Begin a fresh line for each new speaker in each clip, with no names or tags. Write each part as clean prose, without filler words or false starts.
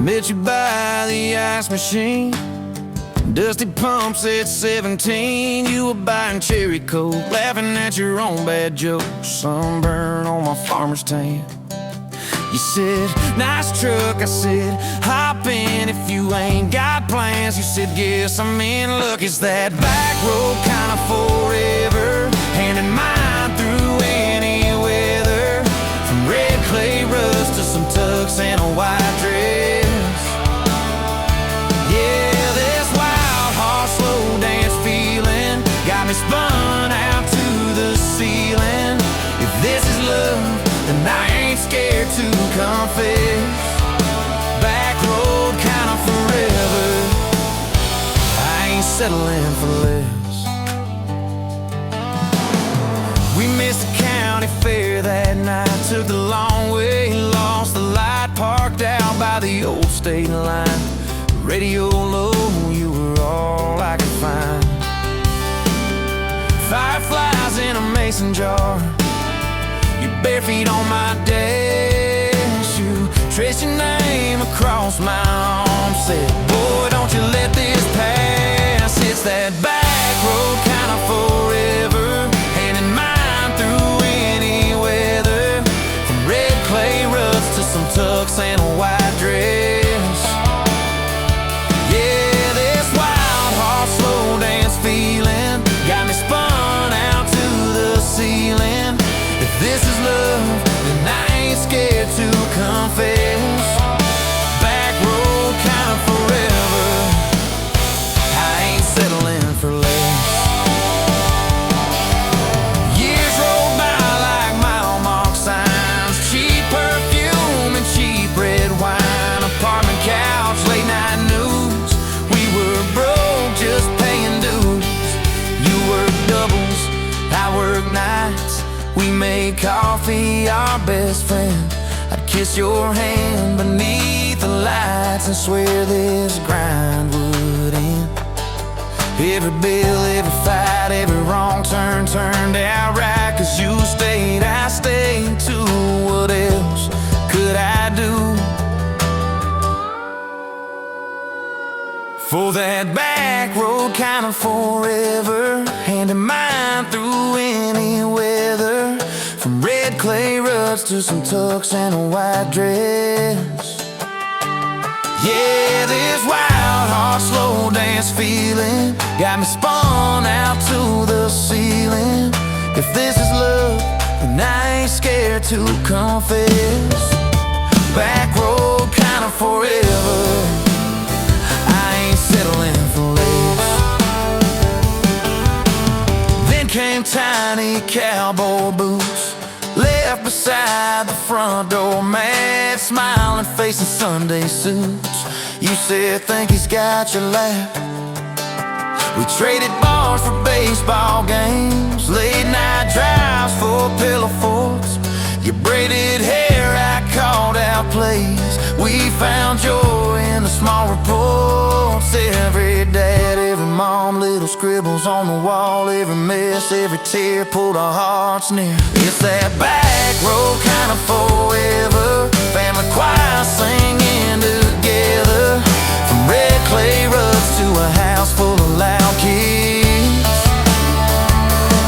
Met you by the ice machine, dusty pumps at 17. You were buying cherry coke, laughing at your own bad jokes. Sunburn on my farmer's tan. You said, nice truck. I said, hop in if you ain't got plans. You said, guess I'm in luck. It's that back road kind of forever, hand in mind through any weather. From red clay rust to some tux and a white dress. Yeah, this wild horse slow dance feeling got me spun out to the ceiling. If this is love, then I ain't scared to confess. Back road kind of forever, I ain't settling for less. We missed the county fair that night, took the long way, lost the light, parked out by the old state line. Radio low, you were all I could find. Fireflies in a mason jar, your bare feet on my dash. You traced your name across my arm, said, boy, don't you let this pass. It's that back road kind of forever, hand in mind through any weather. From red clay ruts to some tux and a white dress. Yeah, this wild horse slow dance feeling got me spun out to the ceiling. If this is love, then I ain't scared to confess. Back road kind of forever, I ain't settling for less. Years roll by like mile mark signs, cheap perfume and cheap red wine, apartment couch, late night news. We were broke, just paying dues. You work doubles, I work nights. We made coffee our best friend. I'd kiss your hand beneath the lights and swear this grind would end. Every bill, every fight, every wrong turn turned out right. Cause you stayed, I stayed too. What else could I do? For that back road kind of forever, hand in mind through any weather. From red clay ruts to some tux and a white dress. Yeah, this wild horse slow dance feeling got me spun out to the ceiling. If this is love, then I ain't scared to confess. Back road kind of forever, I ain't settling for less. Then came tiny cowboy boots, left beside the front door, mad smiling face in Sunday suits. You said, think he's got your lap. We traded bars for baseball games, late night drives for pillow forts. Your braided hair, I called out plays. We found joy in the small reports. Every dad, every mom, little scribbles on the wall. Every mess, every tear pulled our hearts near. It's that back road kind of forever, family choir singing together. From red clay ruts to a house full of loud kids.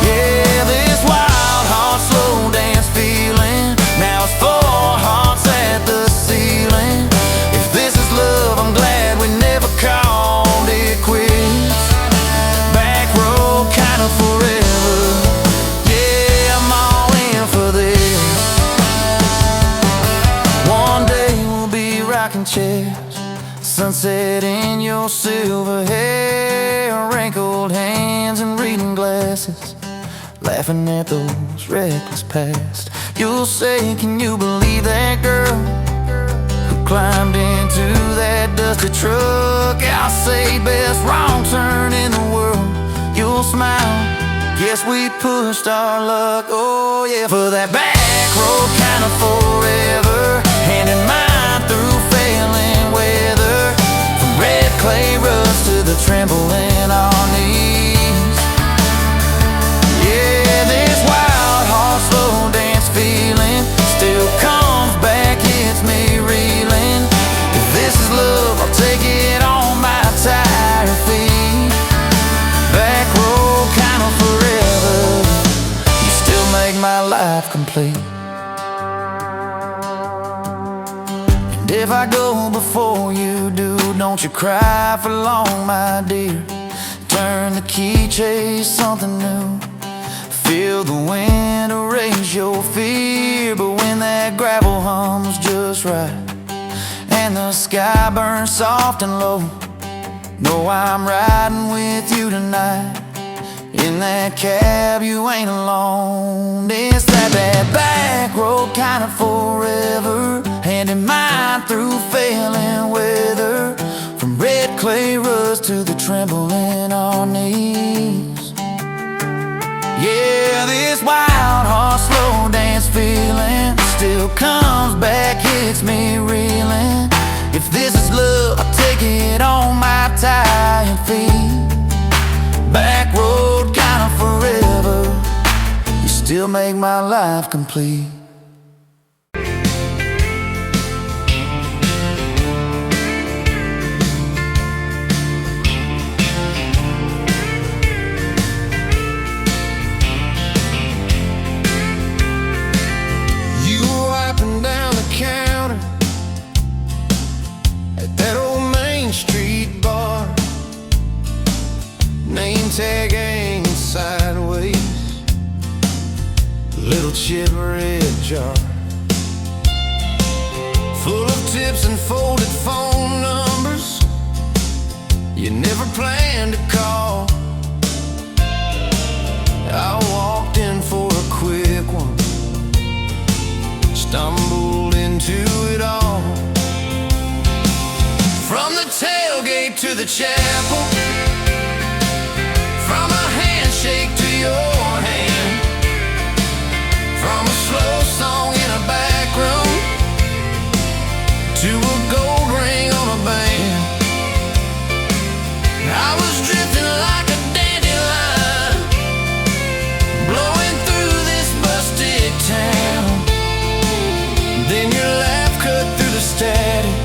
Yeah, this wild horse slow dance feeling, now it's 4 hearts at the ceiling. If this is love, I'm glad we never called it quits. Back road kind of forever, yeah, I'm all in for this. One day we'll be rocking chairs, sunset in your silver hair, wrinkled hands and reading glasses, laughing at those reckless past. You'll say, can you believe that girl who climbed into that dusty truck? I'll say, best wrong turn in the world. You'll smile, guess we pushed our luck. Oh yeah, for that back road kind of forever, hand in mind through failing weather. From red clay ruts to the tremble in our knees. Yeah, this wild horse slow dance feeling still comes back, hits me reeling. If this is know before you do. Don't you cry for long, my dear. Turn the key, chase something new. Feel the wind erase your fear. But when that gravel hums just right and the sky burns soft and low, know I'm riding with you tonight. In that cab you ain't alone. It's that back road kind of forever, handing mine through failing weather. From red clay rust to the tremble in our knees. Yeah, this wild horse slow dance feeling still comes back, hits me reeling. If this is love, I'll take it on my tired feet. Back road kind of forever, you still make my life complete. You were wiping down the counter at that old Main Street bar, name tag hanging sideways, little chip red jar full of tips and folded phone numbers you never planned to call. I walked in for a quick one, stumbled into it all. From the tailgate to the chapel, from a handshake to your hand, from a slow song in a back room to a gold ring on a band. I was drifting like a dandelion, blowing through this busted town. Then your laugh cut through the static,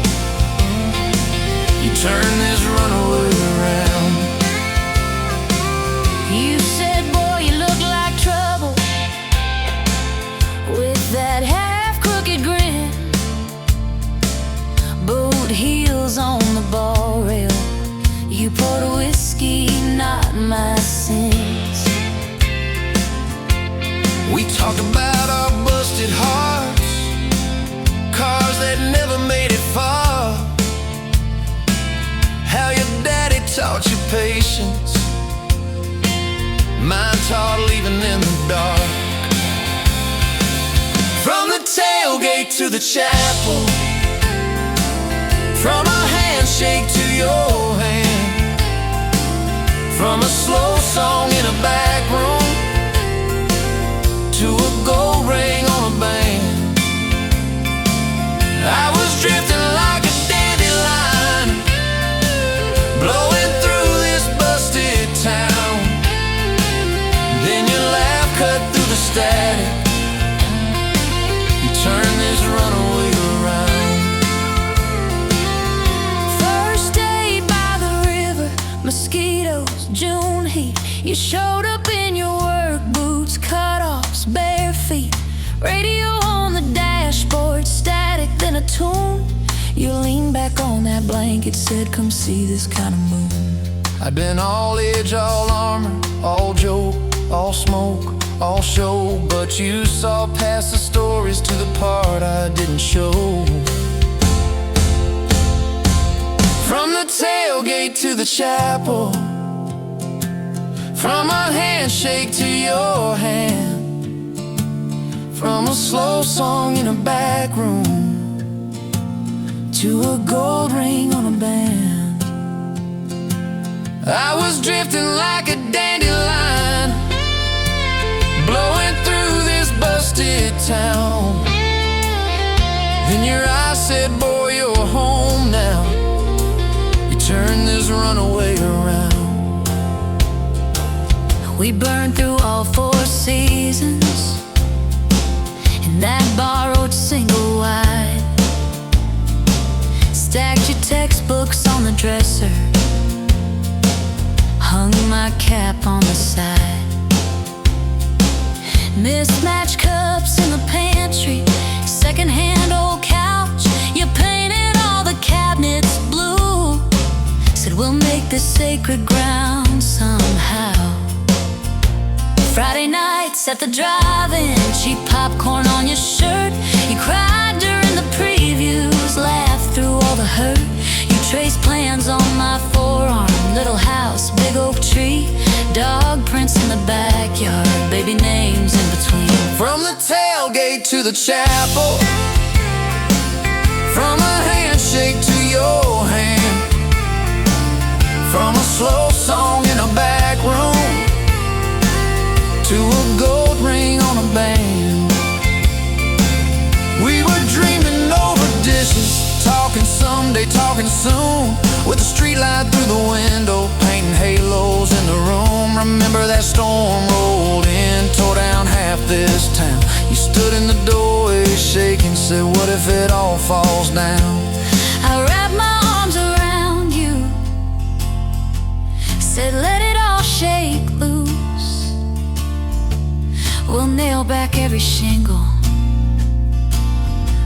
you turned this runaway around.
You said, boy, you look like trouble, with that half-crooked grin, boot heels on the bar rail. You poured whiskey, not my sins.
We talked about our busted hearts, cars that never made it far, how your daddy taught you patience, mine taught leaving in the dark. From the tailgate to the chapel, from a handshake to your hand, from a slow song in a back room to a gold ring on a band. I was drifting like a dandelion, blowing through this busted town. Then your laugh cut through the static, you turned this runaway around.
First day by the river, mosquitoes, June heat. You showed up in your work boots, cut-offs, bare feet. Radio on the dashboard, static, then a tune. You leaned back on that blanket, said, come see this kind of moon.
I'd been all edge, all armor, all joke, all smoke, all show, but you saw past the stories to the part I didn't show. From the tailgate to the chapel, from a handshake to your hand, from a slow song in a back room to a gold ring on a band. I was drifting like a dandelion, blowing through this busted town. Then your eyes said, boy, you're home now. You turned this runaway around.
We burned through all 4 seasons in that borrowed single wide. Stacked your textbooks on the dresser, hung my cap on the side. Mismatched cups in the pantry, secondhand old couch. You painted all the this sacred ground somehow. Friday nights at the drive-in, cheap popcorn on your shirt. You cried during the previews, laughed through all the hurt. You traced plans on my forearm, little house, big oak tree, dog prints in the backyard, baby names in between.
From the tailgate to the chapel, from a handshake to your hand, from a slow song in a back room to a gold ring on a band. We were dreaming over dishes, talking someday, talking soon, with a street light through the window, painting halos in the room. Remember that storm rolled in, tore down half this town. You stood in the doorway shaking, said, what if it all falls down?
I wrapped my arms around you, said let it all shake loose. We'll nail back every shingle.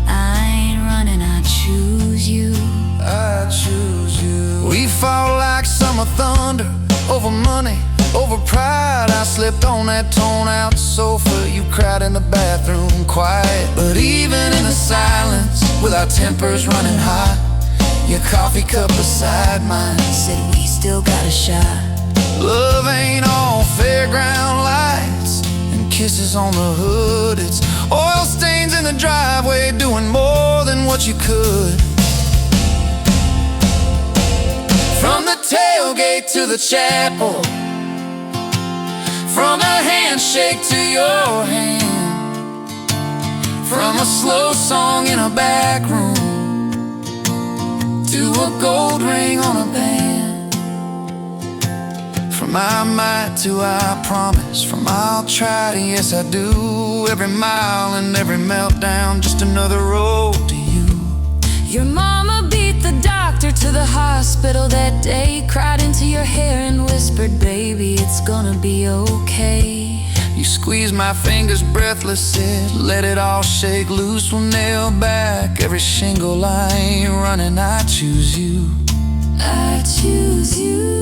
I ain't running, I choose you.
I choose you. We fought like summer thunder, over money, over pride. I slipped on that torn-out sofa, you cried in the bathroom quiet. But even in the silence, with our tempers running hot, your coffee cup beside mine
said we still got a shot.
Love ain't all fairground lights and kisses on the hood. It's oil stains in the driveway, doing more than what you could. From the tailgate to the chapel, from a handshake to your hand, from a slow song in a back room to a gold ring on a band. From I might to I promise, from I'll try to yes I do. Every mile and every meltdown, just another road to you.
Your mama beat the doctor to the hospital that day, cried into your hair and whispered, baby, it's gonna be okay.
You squeezed my fingers breathless, said, let it all shake loose. We'll nail back every shingle. I ain't running, I choose you.
I choose you.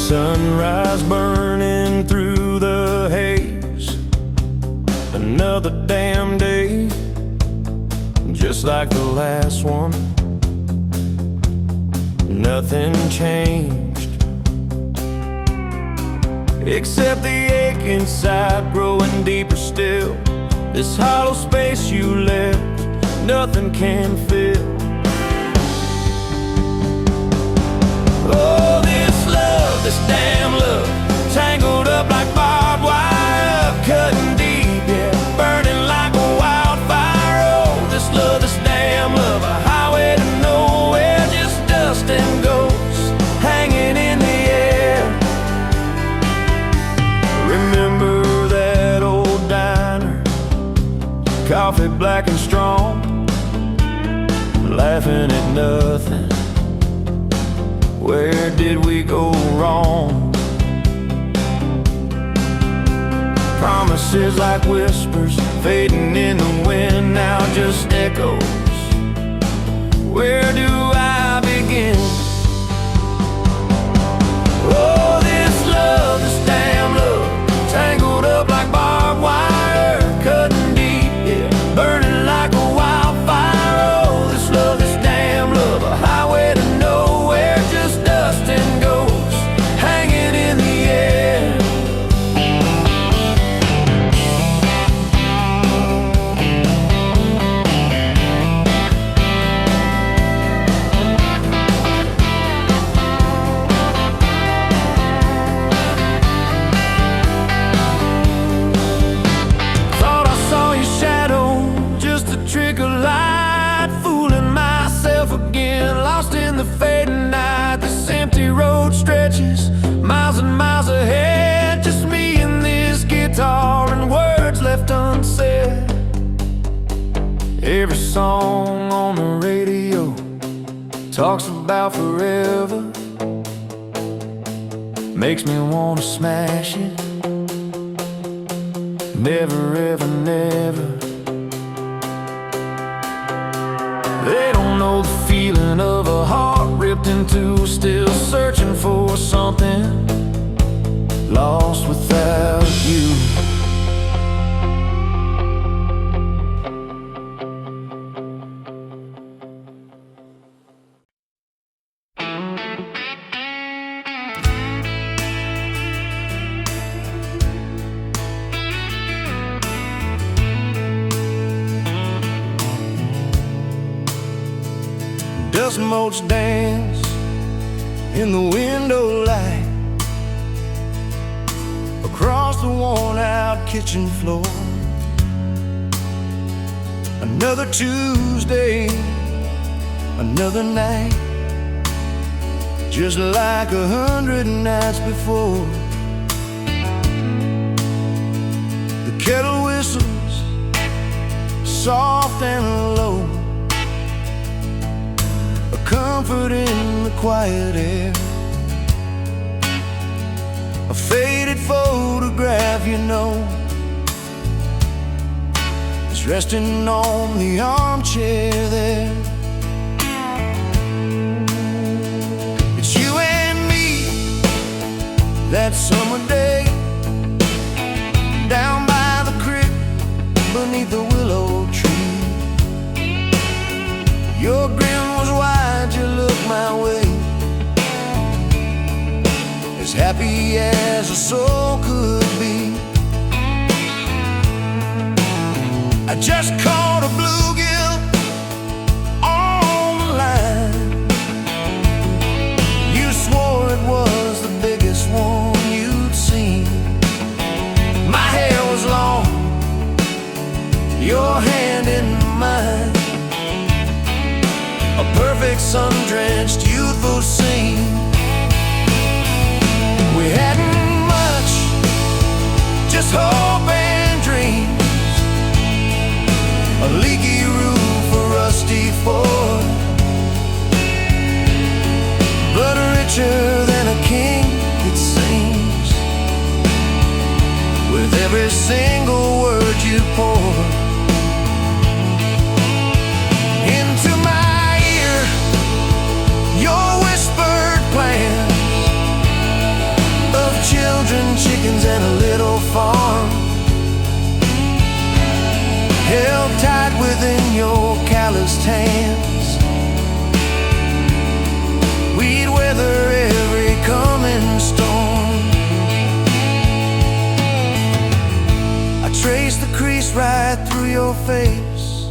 Sunrise burning through the haze, another damn day, just like the last one. Nothing changed, except the ache inside growing deeper still. This hollow space you left, nothing can fill. Oh, this damn love, tangled up like barbed wire, cutting deep, yeah, burning like a wildfire. Oh, this damn love, a highway to nowhere, just dust and ghosts hanging in the air. Remember that old diner, coffee black and strong, laughing at nothing. Where did we go wrong? Promises like whispers fading in the wind, now just echoes. Where do I begin? Oh, this damn love, tangled up like barbed wire, cutting deep, yeah, burning like a wildfire. Oh, this damn love, a highway to nowhere, just dust and ghosts hanging in the air. miles ahead, just me and this guitar and words left unsaid. Every song on the radio talks about forever, makes me wanna smash it. Never, ever, never. They don't know the feeling of a heart ripped in two, still searching for something, lost without you. Dust motes dance in the window light across the worn-out kitchen floor. Another Tuesday, another night, just like 100 nights before. The kettle whistles soft and low, comfort in the quiet air. A faded photograph, you know, is resting on the armchair there. It's you and me that summer day, down by the creek beneath the willow tree. Your grin was wide, you looked my way, as happy as a soul could be. I just caught a bluegill on the line. You swore it was the biggest one you'd seen. My hair was long, your hand in mine, a perfect sun-drenched youthful scene. We hadn't much, just hope and dreams, a leaky roof, a rusty Ford, but richer than a king, it seems, with every single word you poured into my ear. Your whispered plans of children, chickens, and a little farm, held tight within your calloused hands. We'd weather every coming storm. I traced the crease right through your face,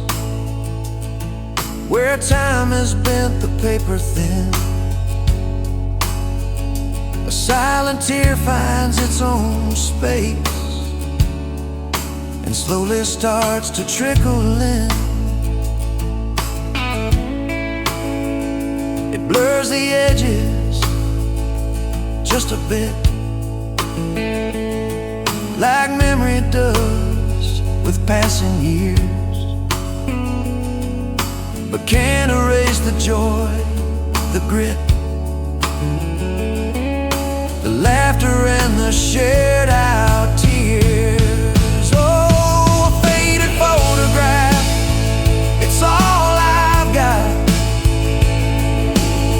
where time has bent the paper thin. A silent tear finds its own space and slowly starts to trickle in. It blurs the edges just a bit, like memory does with passing years, but can't erase the joy, the grit, the laughter and the shared out tears. Oh, a faded photograph, it's all I've got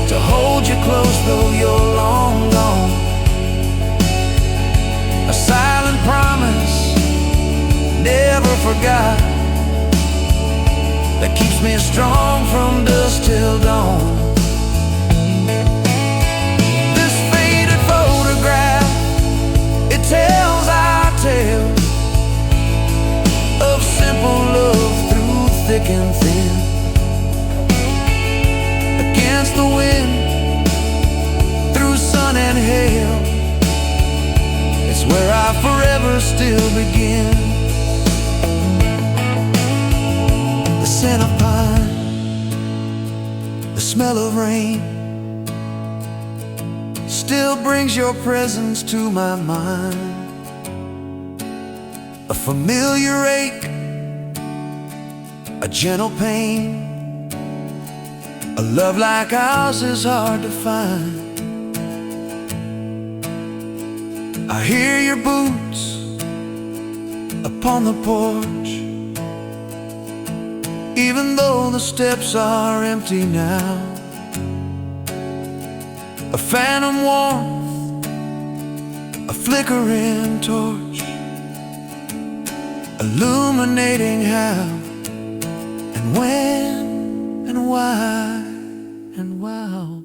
to hold you close though you're long gone. A silent promise, never forgot, that keeps me strong from dusk till dawn. This faded photograph, it tells our tale of simple love through thick and thin. Against the wind, through sun and hail, it's where I forever still begin. The scent of pine, the smell of rain, still brings your presence to my mind. A familiar ache, a gentle pain. A love like ours is hard to find. I hear your boots upon the porch, even though the steps are empty now. A phantom warmth, a flickering torch, illuminating how and when and why and wow.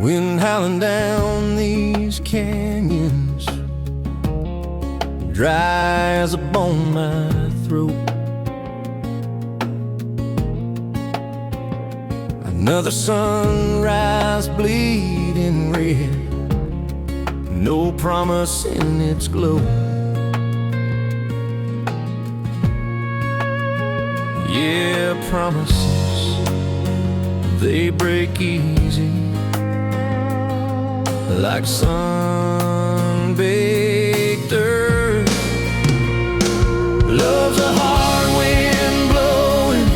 Wind howling down these canyons, dry as a bone my throat. Another sunrise bleeding red, no promise in its glow. Yeah, promises, they break easy, like sun-baked earth. Love's a hard wind blowing,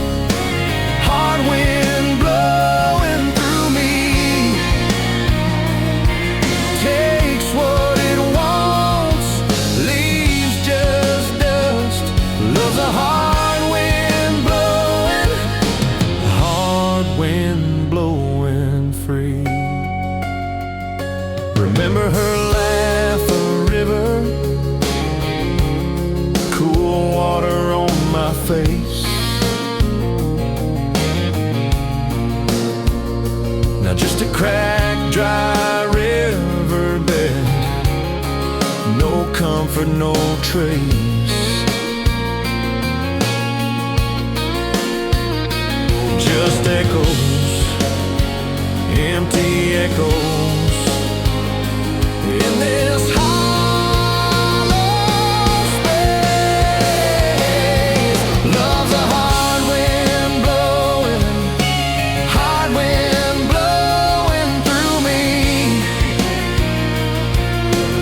hard wind blowing through me. Takes what it wants, leaves just dust. Love's a hard wind blowing, hard wind blowing free. Remember her laugh, a river, cool water on my face. Now just a cracked, dry riverbed, no comfort, no trace. Just echoes, empty echoes in this hollow space. Love's a hard wind blowing, hard wind blowing through me.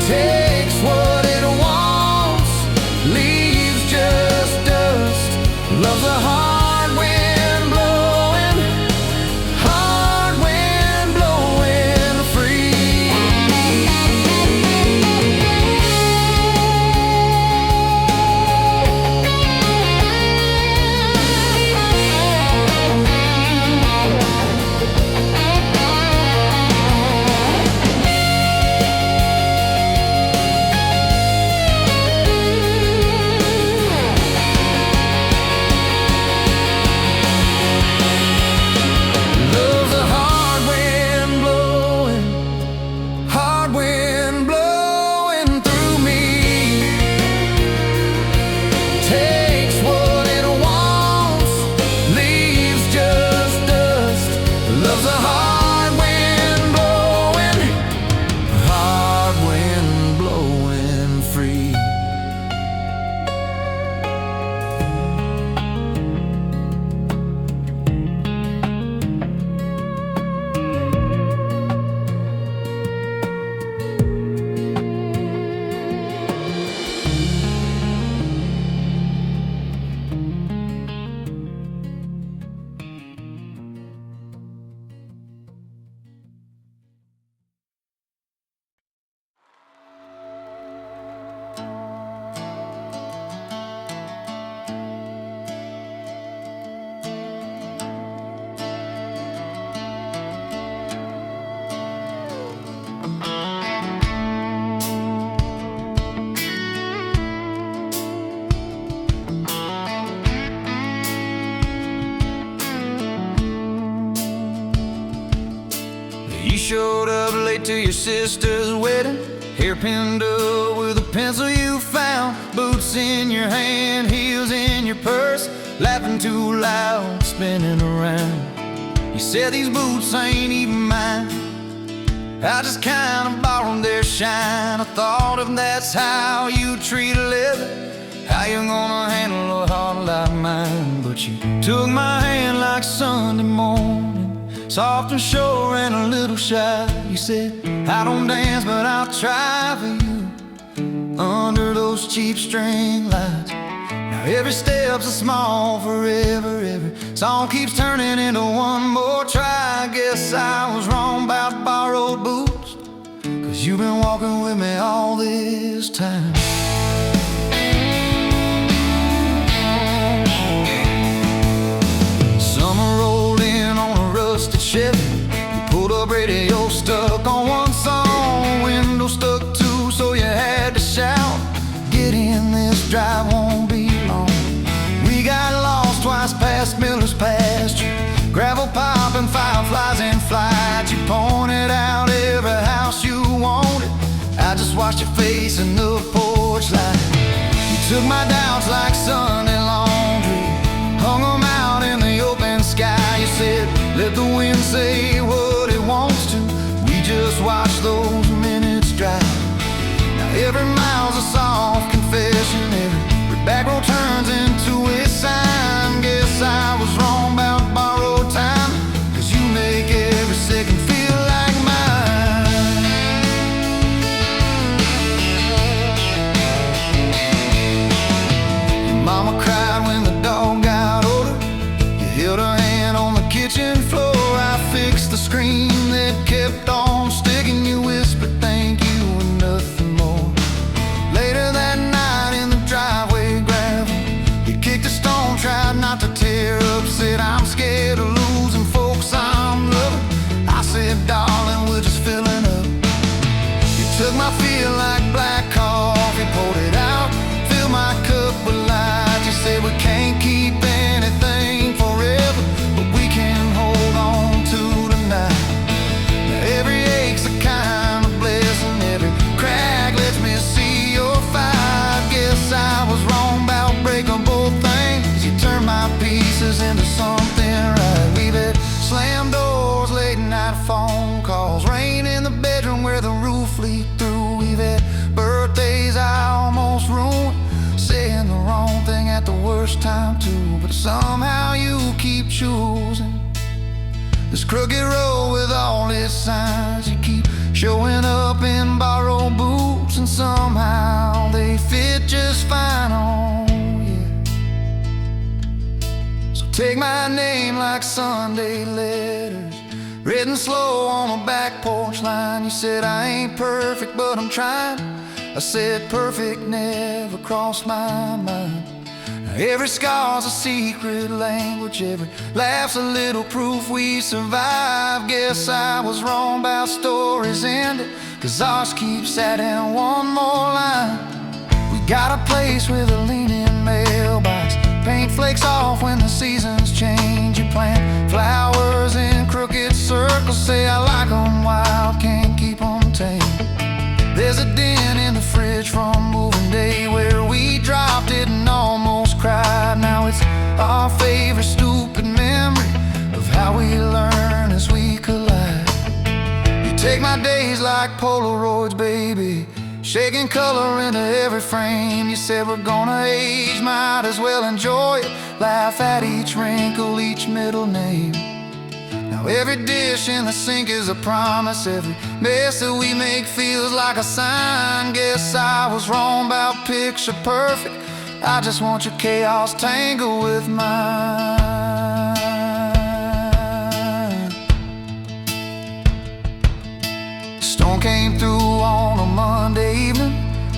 Takes what it wants, leaves just dust. Love's a hard wind blowing, hard wind blowing free.
You showed up late to your sister's wedding, hair pinned up with a pencil you found, boots in your hand, heels in your purse, laughing too loud, spinning around. You said these boots ain't even mine, I just kinda borrowed their shine. I thought if that's how you treat a living, how you gonna handle a heart like mine? But you took my hand like Sunday morning, soft and sure and a little shy. You said, I don't dance but I'll try for you, under those cheap string lights. Now every step's a small forever, every song keeps turning into one more try. I guess I was wrong about borrowed boots, 'cause you've been walking with me all this time. Summer rolled in on a rusted Chevy, you pulled up, radio stuck on one song, window stuck too, so you had to shout, get in, this drive won't be long. We got lost twice past Miller's pasture, gravel popping, fireflies in flight. You pointed out every house you wanted, I just watched your face in the porch light. You took my doubts like Sunday laundry, hung them out in the open sky. You said, let the wind say what it wants to, we just watch those minutes drive. Now every mile's a soft confession, every back road turns into a sign. Guess I was wrong about borrowed time, 'cause you make every second feel like mine. Your mama cried when the dog got older, you held her hand on the kitchen floor. I fixed the screen that kept on sticking, you whispered thank you and nothing more. Later that night in the driveway gravel, you kicked a stone, tried not to tear up, said I'm scared of losing folks I'm loving. I said, darling, we're just filling up. You took my feel like black coffee, poured it out, filled my cup with light. You said we can't keep anything forever, but we can hold on to tonight. Now every ache's a kind of blessing, every crack lets me see your fight. Guess I was wrong about breakable things, you turned my pieces into something right. We've had slam doors, late night phone calls, rain in the bedroom where the roof leaked through. We've had birthdays I almost ruined, saying the wrong thing at the worst time too. But somehow you keep choosing this crooked road with all its signs. You keep showing up in borrowed boots, and somehow they fit just fine on you. So take my name like Sunday letters, written slow on a back porch line. You said I ain't perfect but I'm trying, I said perfect never crossed my mind. Now every scar's a secret language, every laugh's a little proof we survived. Guess I was wrong about stories ending, 'cause ours keeps adding one more line. We got a place with a leaning mailbox, paint flakes off when the seasons change. You plant flowers in crooked circles, say I like 'em wild, can't keep 'em tame. There's a dent in the fridge from moving day where we dropped it and almost cried. Now it's our favorite stupid memory of how we learn as we collide. You take my days like Polaroids, baby, shaking color into every frame. You said we're gonna age, might as well enjoy it, laugh at each wrinkle, each middle name. Now every dish in the sink is a promise, every mess that we make feels like a sign. Guess I was wrong about picture perfect, I just want your chaos tangled with mine. Storm came through on a Monday evening,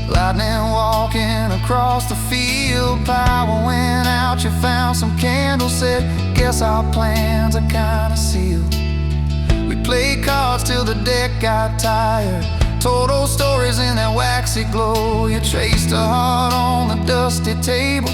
lightning walking across the field. Power went out, you found some candles, said guess our plans are kinda sealed. We played cards till the deck got tired, told old stories in that waxy glow. You traced a heart on the dusty table,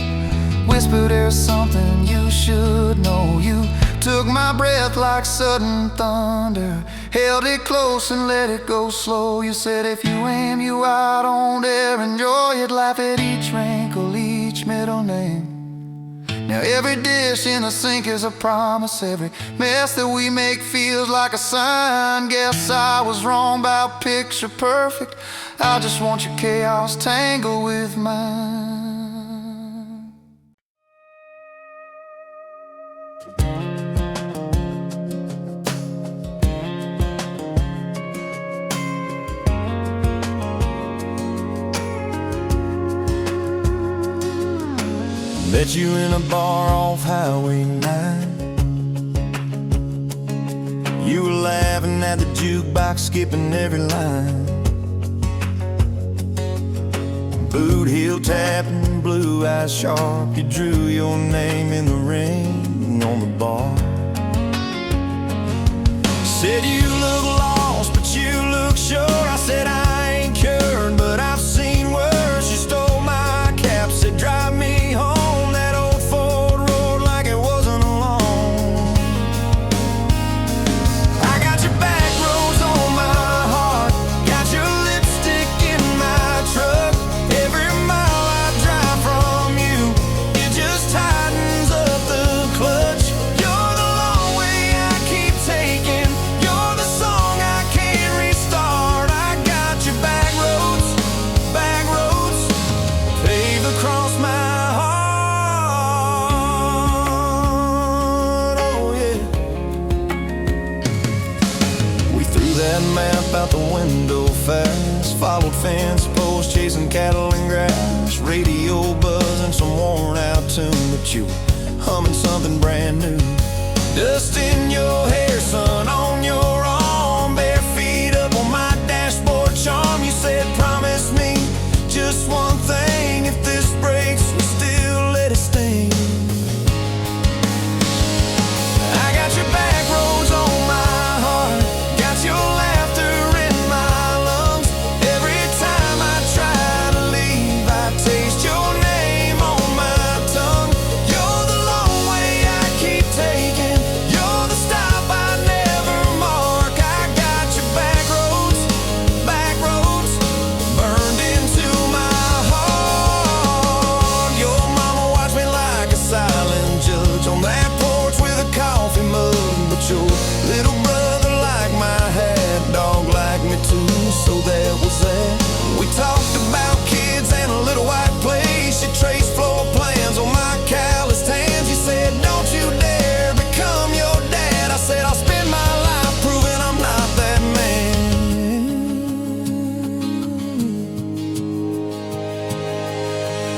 whispered there's something you should know. You took my breath like sudden thunder, held it close and let it go slow. You said if you aim, you out, don't dare enjoy it. Laugh at each wrinkle, each middle name. Now every dish in the sink is a promise. Every mess that we make feels like a sign. Guess I was wrong about picture perfect. I just want your chaos tangled with mine.
Met you in a bar off Highway 9. You were laughing at the jukebox, skipping every line. Boot heel tapping, blue eyes sharp. You drew your name in the ring on the bar. Said you look lost, but you look sure. I said I ain't cured, but I've seen worse. You stole my cap, said drive me home. Out the window fast, followed fence posts, chasing cattle and grass, radio buzzing some worn out tune, but you were humming something brand new. Dust in your hair, sun on your arm, bare feet up on my dashboard charm. You said promise me just one thing, if this breaks we still let it sting. I got your back roads on my heart, got your laughter in my lungs. Every time I try to leave, I taste your name on my tongue. You're the long way I keep taking, you're the stop I never mark. I got your back roads, burned into my heart. Your mama watched me like a silent judge on that porch with a coffee mug, but your little brother liked my hat, dog liked me too, so that was that. We talked about kids and a little white place. You traced floor plans on my calloused hands. You said don't you dare become your dad. I said I'll spend my life proving I'm not that man.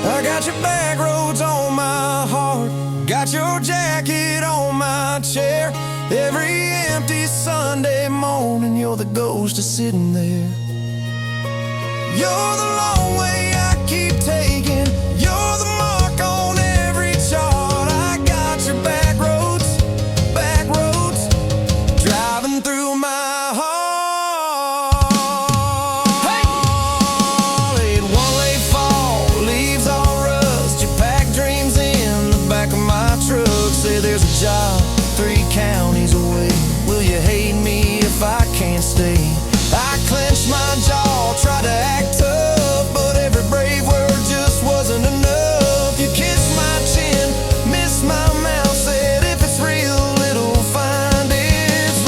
I got your back roads on my heart, got your jacket on my chair. Every empty Sunday morning, you're the ghost of sitting there. You're the long way I keep taking, you're the mark on every chart. I got your back roads, driving through my heart. Hey! Late one late fall, leaves all rust. You pack dreams in the back of my truck. Say there's a job 3 counties away. Will you hate me if I can't stay? I clenched my jaw, tried to act tough, but every brave word just wasn't enough. You kissed my chin, missed my mouth, said if it's real, it'll find its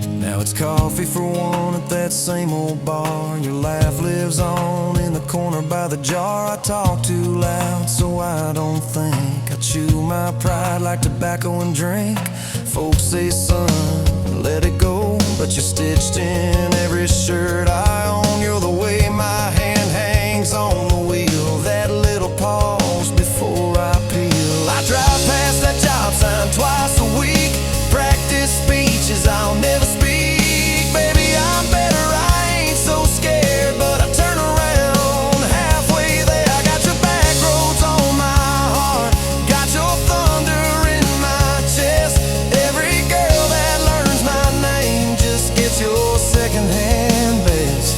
route. Now it's coffee for one at that same old bar. Your laugh lives on in the corner by the jar. I talk too loud, so I don't think. I chew my pride like tobacco and drink. Folks say, son, let it go, but you're stitched in every shirt I own. You're the way my hand hangs on the wheel, that little pause before I peel. I drive past that job sign twice a week, practice speeches I'll never speak. Baby, I'm better, I ain't so scared, but I turn around halfway there. I got your back roads on my heart, got your thunder in my chest. Every girl that learns my name just gets your secondhand best.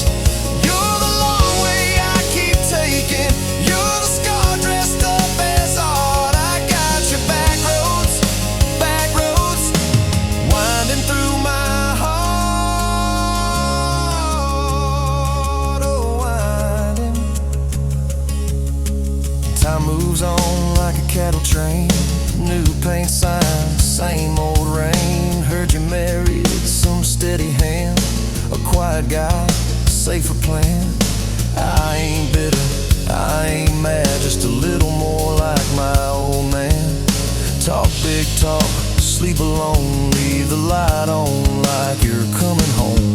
some steady hand, a quiet guy, a safer plan. I ain't bitter, I ain't mad, just a little more like my old man. Talk big talk, sleep alone, leave the light on like you're coming home.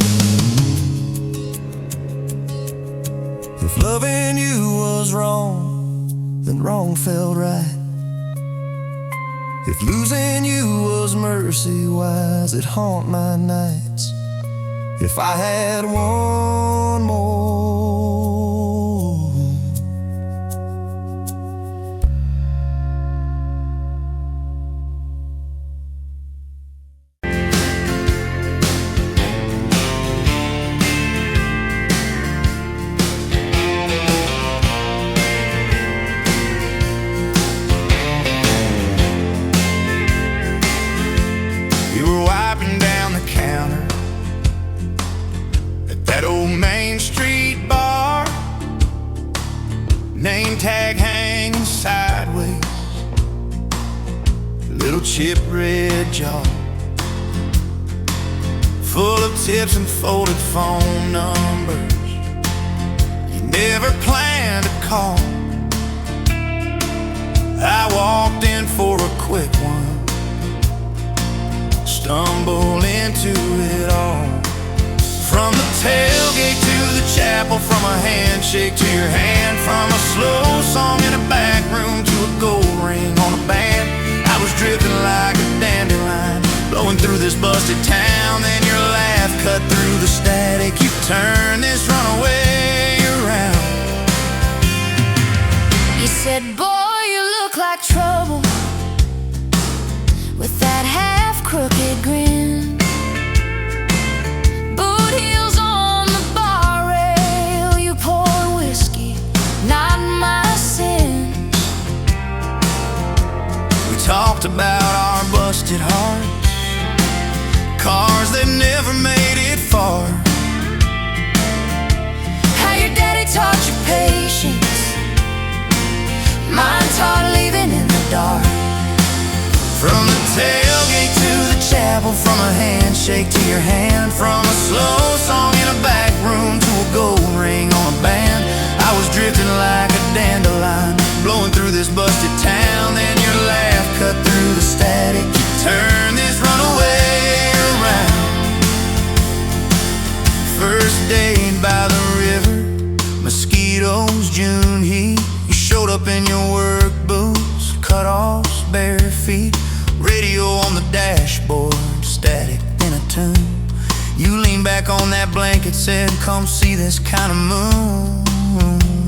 If loving you was wrong, then wrong felt right. If losing you was mercy, why's it haunt my nights? If I had one more,
You were wiping down the counter at that old Main Street bar, name tag hanging sideways, little chip red jar full of tips and folded phone numbers you never planned to call. I walked in for a quick one, stumble into it all. From the tailgate to the chapel, from a handshake to your hand, from a slow song in a back room to a gold ring on a band. I was drifting like a dandelion, blowing through this busted town. Then your laugh cut through the static. You turned this runaway around.
You said, boy, you look like trouble, with that half-crooked grin. Boot heels on the bar rail, you poured whiskey, not my sins.
We talked about our busted hearts, cars that never made it far,
How your daddy taught you patience, mine taught living in the dark.
from the tailgate to the chapel, from a handshake to your hand, from a slow song in a back room to a gold ring on a band. I was drifting like a dandelion, blowing through this busted town. Then your laugh cut through the static. You turned this runaway around. First date by the river, mosquitoes, June heat. You showed up in your work boots, cut-offs, bare feet, radio on the dashboard, static in a tune. You leaned back on that blanket, said, come see this kind of moon.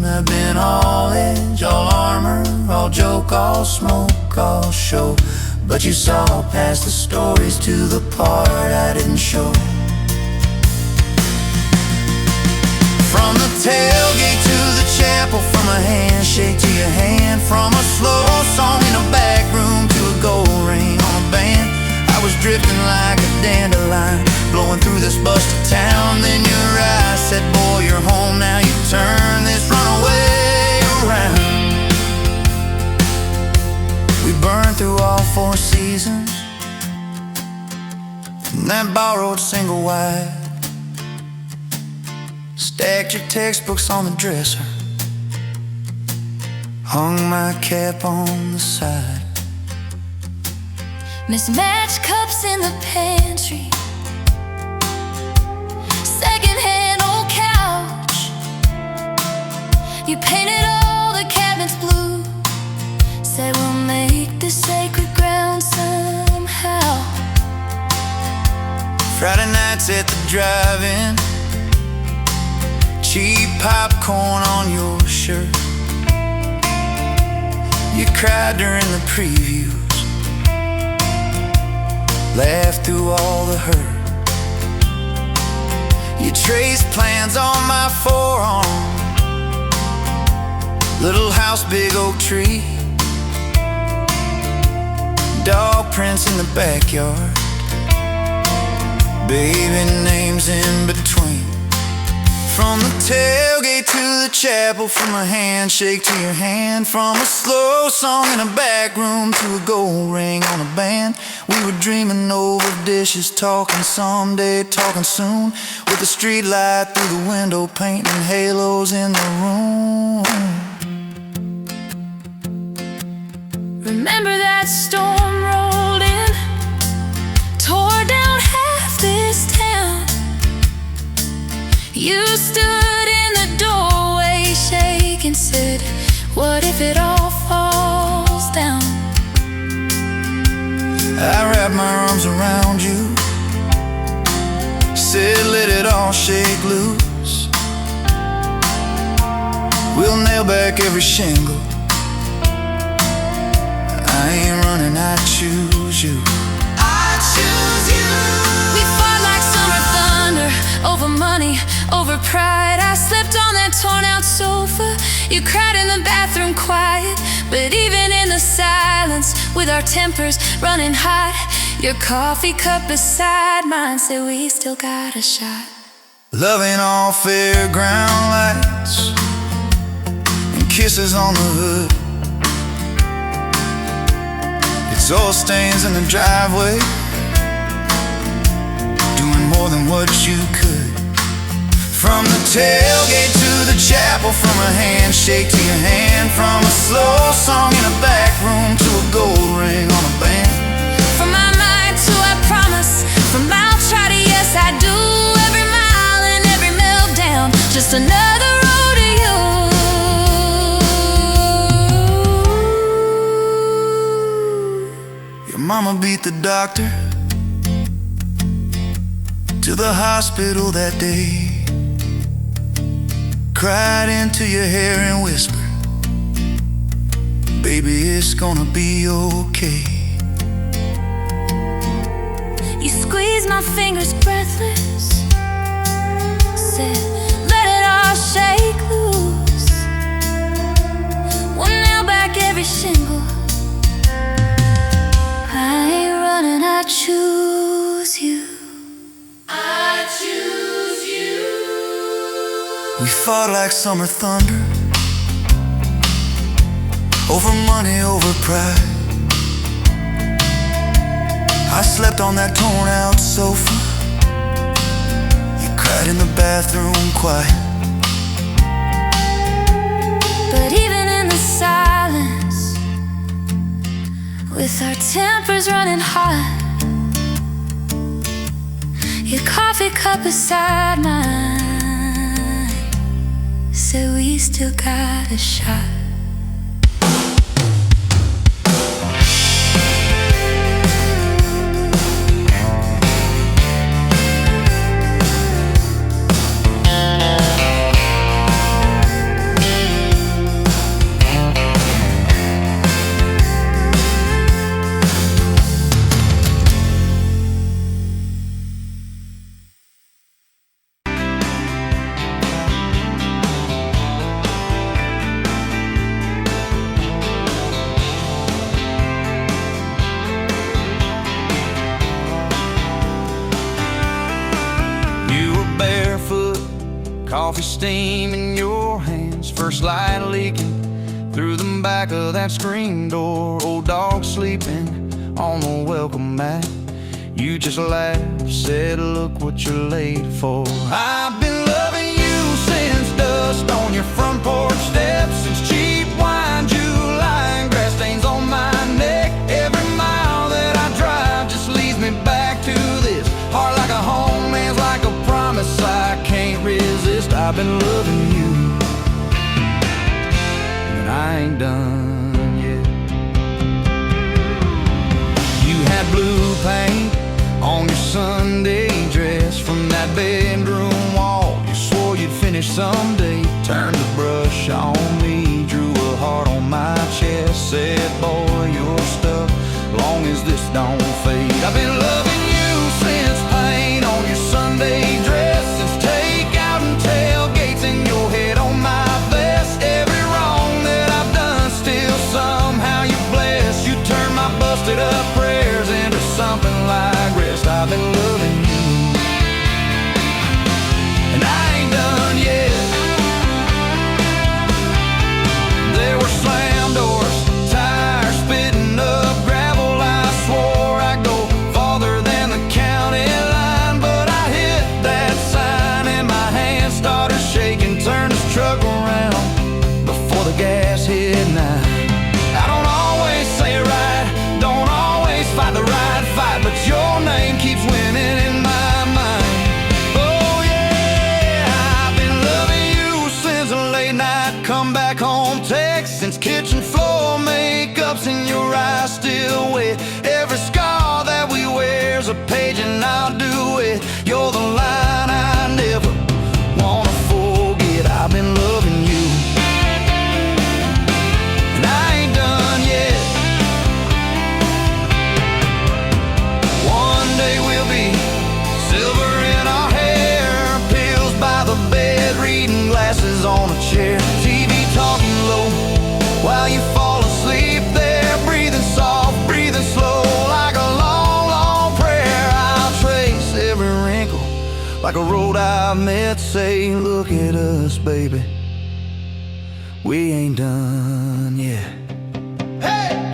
I've been all edge, all armor, all joke, all smoke, all show, but you saw past the stories to the part I didn't show. From the tailgate to the chapel, from a handshake to your hand, from a slow song in a back room to a gold ring on a band. I was drifting like a dandelion, blowing through this busted town. Then your eyes said, boy, you're home now. You turn this runaway around. We burned through all 4 seasons in that borrowed single wide. Stacked your textbooks on the dresser, hung my cap on the side.
Mismatched cups in the pantry, secondhand old couch. You painted all the cabinets blue, said we'll make this sacred ground somehow.
Friday nights at the drive-in, cheap popcorn on your shirt. You cried during the previews, laughed through all the hurt. You traced plans on my forearm, little house, big oak tree, dog prints in the backyard, baby names in between.
From the tailgate to the chapel, from a handshake to your hand, from a slow song in a back room to a gold ring on a band. We were dreaming over dishes, talking someday, talking soon, with the street light through the window, painting halos in the room.
Remember that storm rolled in, tore down half this town. You stood in the doorway, shaking, said, what if it all falls down?
I wrapped my arms around you, said let it all shake loose. We'll nail back every shingle. I ain't running, I choose you. I choose you.
We fought like summer thunder, over money, over pride. I slept on that torn out sofa, you cried in the bathroom quiet. But even in the silence, with our tempers running hot, your coffee cup beside mine said we still got a shot.
Loving all fairground lights and kisses on the hood. It's oil stains in the driveway, doing more than what you could. From the tailgate to the chapel, from a handshake to your hand, from a slow song in a back room to a gold ring on a band.
From my mind to I promise, from I'll try to yes I do, every mile and every meltdown, just another road to you.
Your mama beat the doctor to the hospital that day, cried into your hair and whispered, baby, it's gonna be okay.
You squeezed my fingers breathless, said, let it all shake loose. We'll nail back every shingle. I ain't running, I choose you. I choose you.
We fought like summer thunder, over money, over pride. I slept on that torn out sofa, you cried in the bathroom quiet.
But even in the silence, with our tempers running hot, your coffee cup beside mine said we still got a shot.
Coffee steam in your hands, first light leaking through the back of that screen door. Old dog sleeping on the welcome mat. You just laughed, said, look what you're late for. I've been loving you since dust on your front porch steps, since cheap wine, July, and grass stains on my neck. Every mile that I drive just leads me back to this heart like a home, man's like a promise I can't resist. I've been loving you, and I ain't done yet. You had blue paint on your Sunday dress, from that bedroom wall you swore you'd finish someday. Turned the brush on me, drew a heart on my chest, said, boy, you're stuck long as this don't fade. I've been loving you since paint on your Sunday dress, since takeout and tailgates in your head on my vest. Every wrong that I've done, still somehow you bless. You turn my busted up prayers into something like rest. I've been loving you, and I ain't done yet. like a road I've met. Say, look at us, baby, we ain't done yet. Hey!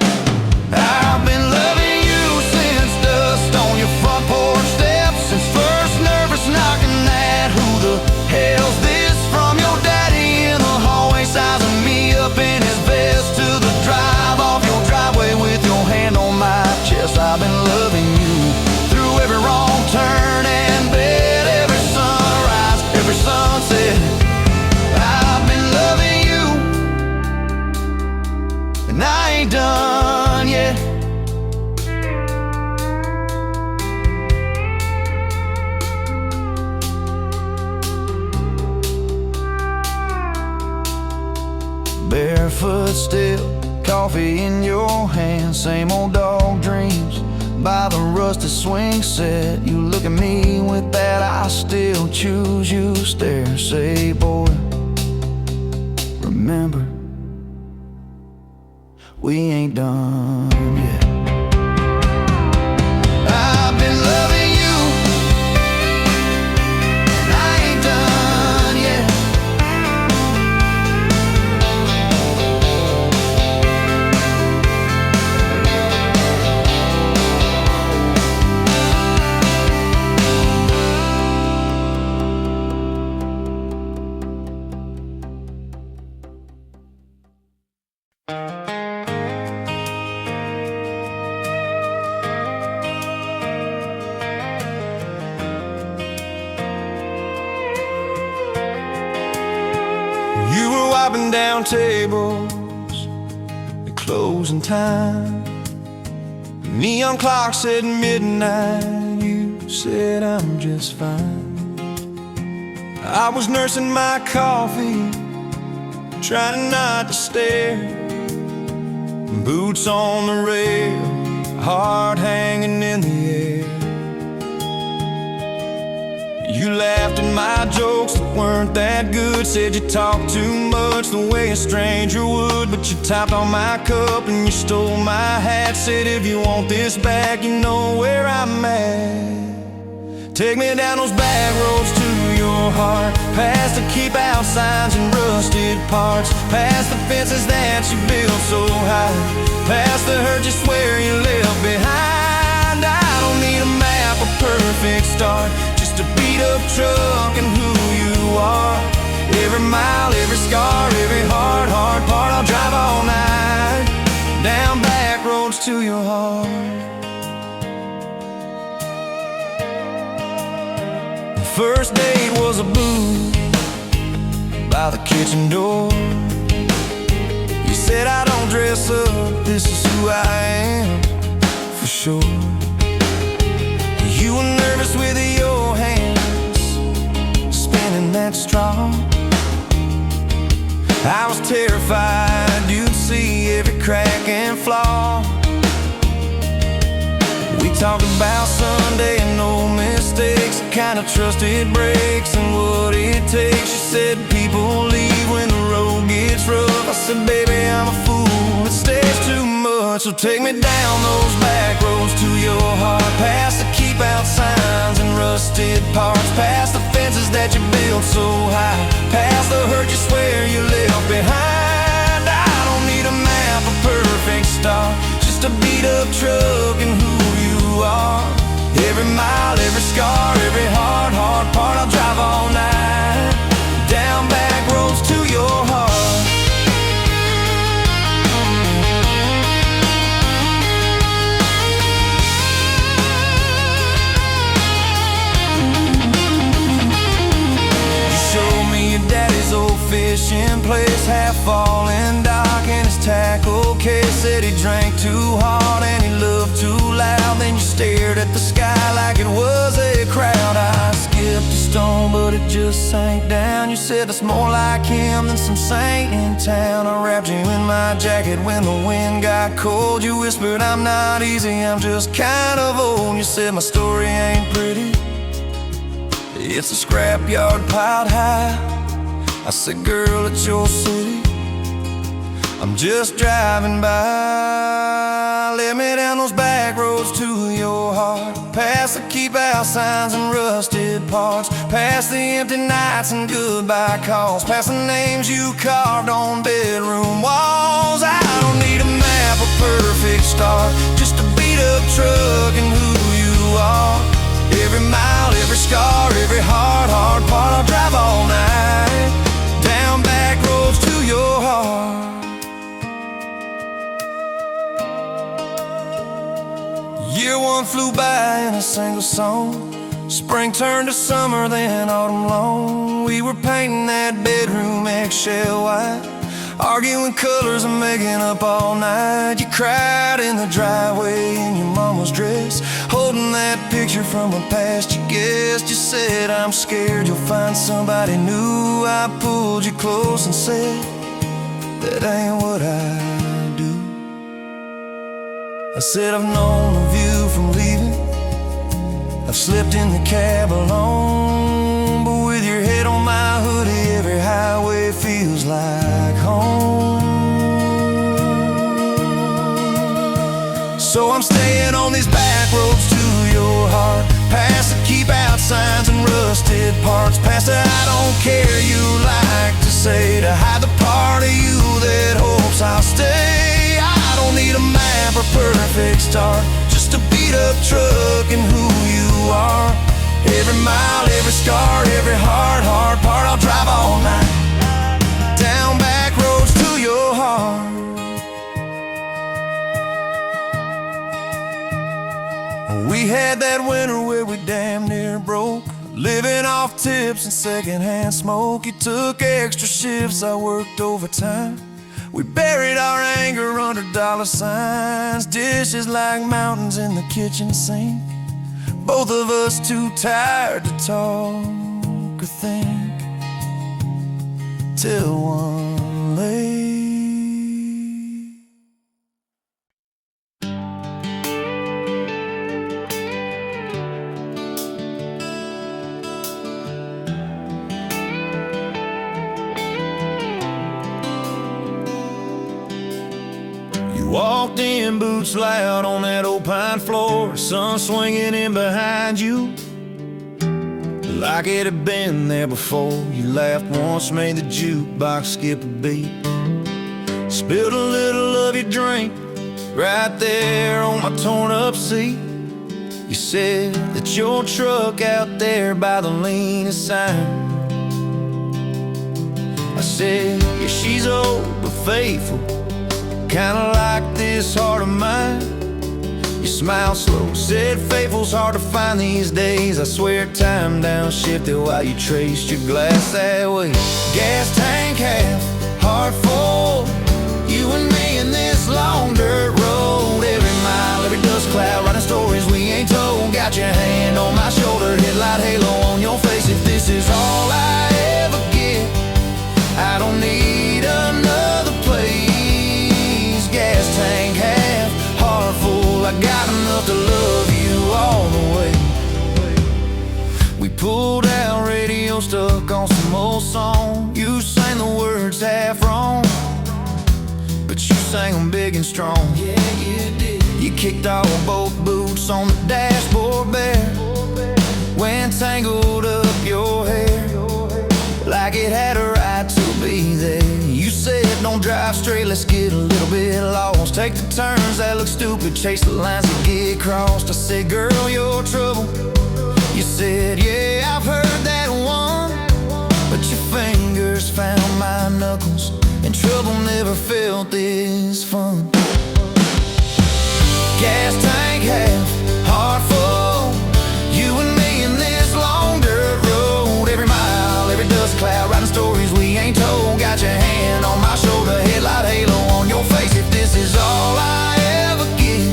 I've been loving you since dust on your front porch steps, since first nervous knocking at who the hell's this, from your daddy in the hallway sizing me up in his vest, to the drive off your driveway with your hand on my chest. I've been loving you through every wrong turn and bed, every sunrise, every sunset. I've been loving you, and I ain't done yet. Barefoot still, coffee in your hand, same old dog dreams by the rusted swing set. You look at me with that I still choose you stare. Say, boy, remember, we ain't done yet. I've been loving you, and I ain't done yet. You were wiping down tables at closing time. Neon clock said midnight. You said I'm just fine. I was nursing my coffee, trying not to stare. Boots on the rail, heart hanging in the air. You laughed at my jokes that weren't that good, said you talked too much the way a stranger would. But you topped on my cup and you stole my hat, said if you want this back, you know where I'm at. Take me down those back roads to your heart, past the keep out signs and rusted parts, past the fences that you built so high, past the hurt you swear you left behind. I don't need a map, a perfect start, just a beat up truck and who you are. Every mile, every scar, every hard part, I'll drive all night down back roads to your heart. The first date was a booth by the kitchen door. You said I don't dress up, this is who I am for sure. You were nervous with your hands spinning that straw. I was terrified you'd see every crack and flaw. We talked about Sunday and no mistakes, the kind of trust it breaks and what it takes. You said people leave when the road gets rough. I said, baby, I'm a fool, it stays too much. So take me down those back roads to your heart, past the keep out signs and rusted parts, past the fences that you built so high, past the hurt you swear you left behind. I don't need a map, a perfect start, just a beat up truck and who you are. Every mile, every scar, every hard part, I'll drive all night down back roads to your heart. Daddy's old fishing place, half fallen dock in his tackle case. Said he drank too hard and he loved too loud. Then you stared at the sky like it was a crowd. I skipped a stone but it just sank down. You said that's more like him than some saint in town. I wrapped you in my jacket when the wind got cold. You whispered I'm not easy, I'm just kind of old. You said my story ain't pretty, it's a scrapyard piled high. I said, girl, it's your city, I'm just driving by. Let me down those back back roads to your heart, past the keep out signs and rusted parts, past the empty nights and goodbye calls, past the names you carved on bedroom walls. I don't need a map, a perfect start, just a beat up truck and who you are. Every mile, every scar, every hard part, I'll drive all night down back roads to your heart. Year one flew by in a single song. Spring turned to summer, then autumn long. We were painting that bedroom eggshell white, arguing colors and making up all night. You cried in the driveway in your mama's dress, holding that picture from a past you guessed. You said, I'm scared you'll find somebody new. I pulled you close and said, that ain't what I do. I said, I've known of you from leaving, I've slept in the cab alone, but with your head on my hoodie, every highway feels like home. So I'm staying on these back roads to your heart, past the keep out signs and rusted parts, past the I don't care you like to say, to hide the part of you that hopes I'll stay. I don't need a map or perfect start, just a beat up truck and who you are. Every mile, every scar, every hard part, I'll drive all night down back roads to your heart. We had that winter where we damn near broke, living off tips and secondhand smoke. You took extra shifts, I worked overtime. We buried our anger under dollar signs, dishes like mountains in the kitchen sink, both of us too tired to talk or think, till one late. Walked in, boots loud on that old pine floor, sun swinging in behind you like it had been there before. You laughed once, made the jukebox skip a beat, spilled a little of your drink right there on my torn up seat. You said that your truck out there by the leanest sign. I said, yeah, she's old but faithful, kinda like this heart of mine. You smiled slow, said faithful's hard to find these days. I swear time downshifted while you traced your glass that way. Gas tank half, heart full, you and me in this long dirt road. Every mile, every dust cloud, writing stories we ain't told. Got your hand on my shoulder, headlight halo on your face. If this is all I ever get, I don't need another place. Gas tank half, heart full, I got enough to love you all the way. We pulled out, radio stuck on some old song. You sang the words half wrong, but you sang them big and strong. Yeah, you did. You kicked off both boots on the dashboard bare, went tangled up your hair like it had a right to be there. You said, don't drive straight, let's get a little bit lost, take the turns that look stupid, chase the lines that get crossed. I said, girl, you're trouble. You said, yeah, I've heard that one, but your fingers found my knuckles, and trouble never felt this fun. Gas tank half, heart full, you and me in this long dirt road. Every mile, every dust cloud, writing stories we ain't told. Got your hand on my shoulder, headlight halo on your face. If this is all I ever get,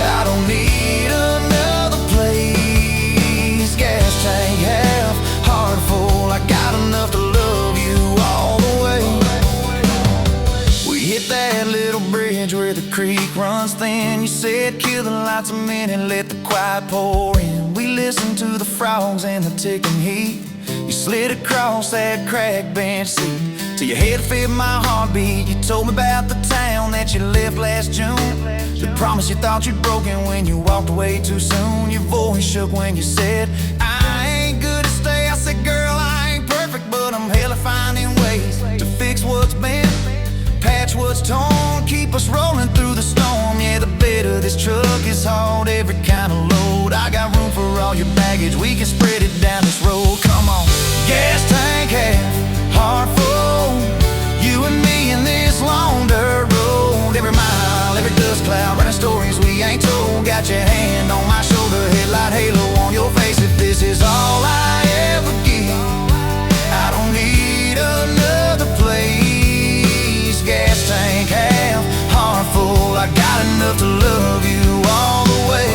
I don't need another place. Gas tank half, heart full, I got enough to love you all the way. We hit that little bridge where the creek runs thin. You said, kill the lights a minute, let the quiet pour in. We listened to the frogs and the ticking heat. You slid across that cracked bench seat,
till your head fit my heartbeat. You told me about the town that you left last June, the promise you thought you'd broken when you walked away too soon. Your voice shook when you said, I ain't good to stay. I said, girl, I ain't perfect, but I'm hella finding ways to fix what's bent, patch what's torn, keep us rolling through the storm. Yeah, the bed of this truck is hauled every kind of load. I got room for all your baggage, we can spread it down this road. Come on, gas tank half, heart full, you and me in this long dirt road. Every mile, every dust cloud, running stories we ain't told. Got your hand on my shoulder, headlight halo on your face. If this is all I ever give, I don't need another place. Gas tank half, heart full, I got enough to love you all the way.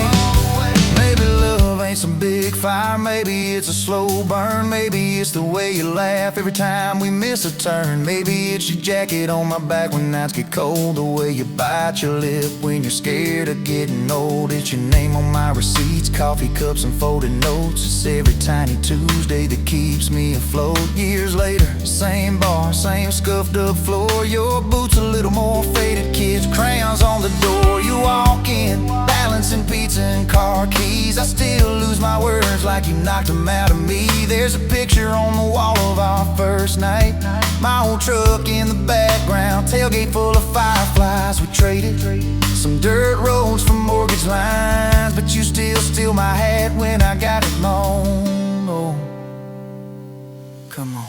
Maybe love ain't some big fire, maybe it's a slow burn. Maybe it's the way you laugh every time we miss a turn. Maybe it's your jacket on my back when nights get cold, the way you bite your lip when you're scared of getting old. It's your name on my receipts, coffee cups and folded notes. It's every tiny Tuesday that keeps me afloat. Years later, same bar, same scuffed up floor. Your boots a little more faded, kids' crayons on the door. You walk in, balancing pizza and car keys. I still lose my words like you knocked them out of me. There's a picture on the wall of our first night, my old truck in the background, tailgate full of fireflies. We traded some dirt roads for mortgage lines, but you still steal my hat when I got it wrong. Oh, come on.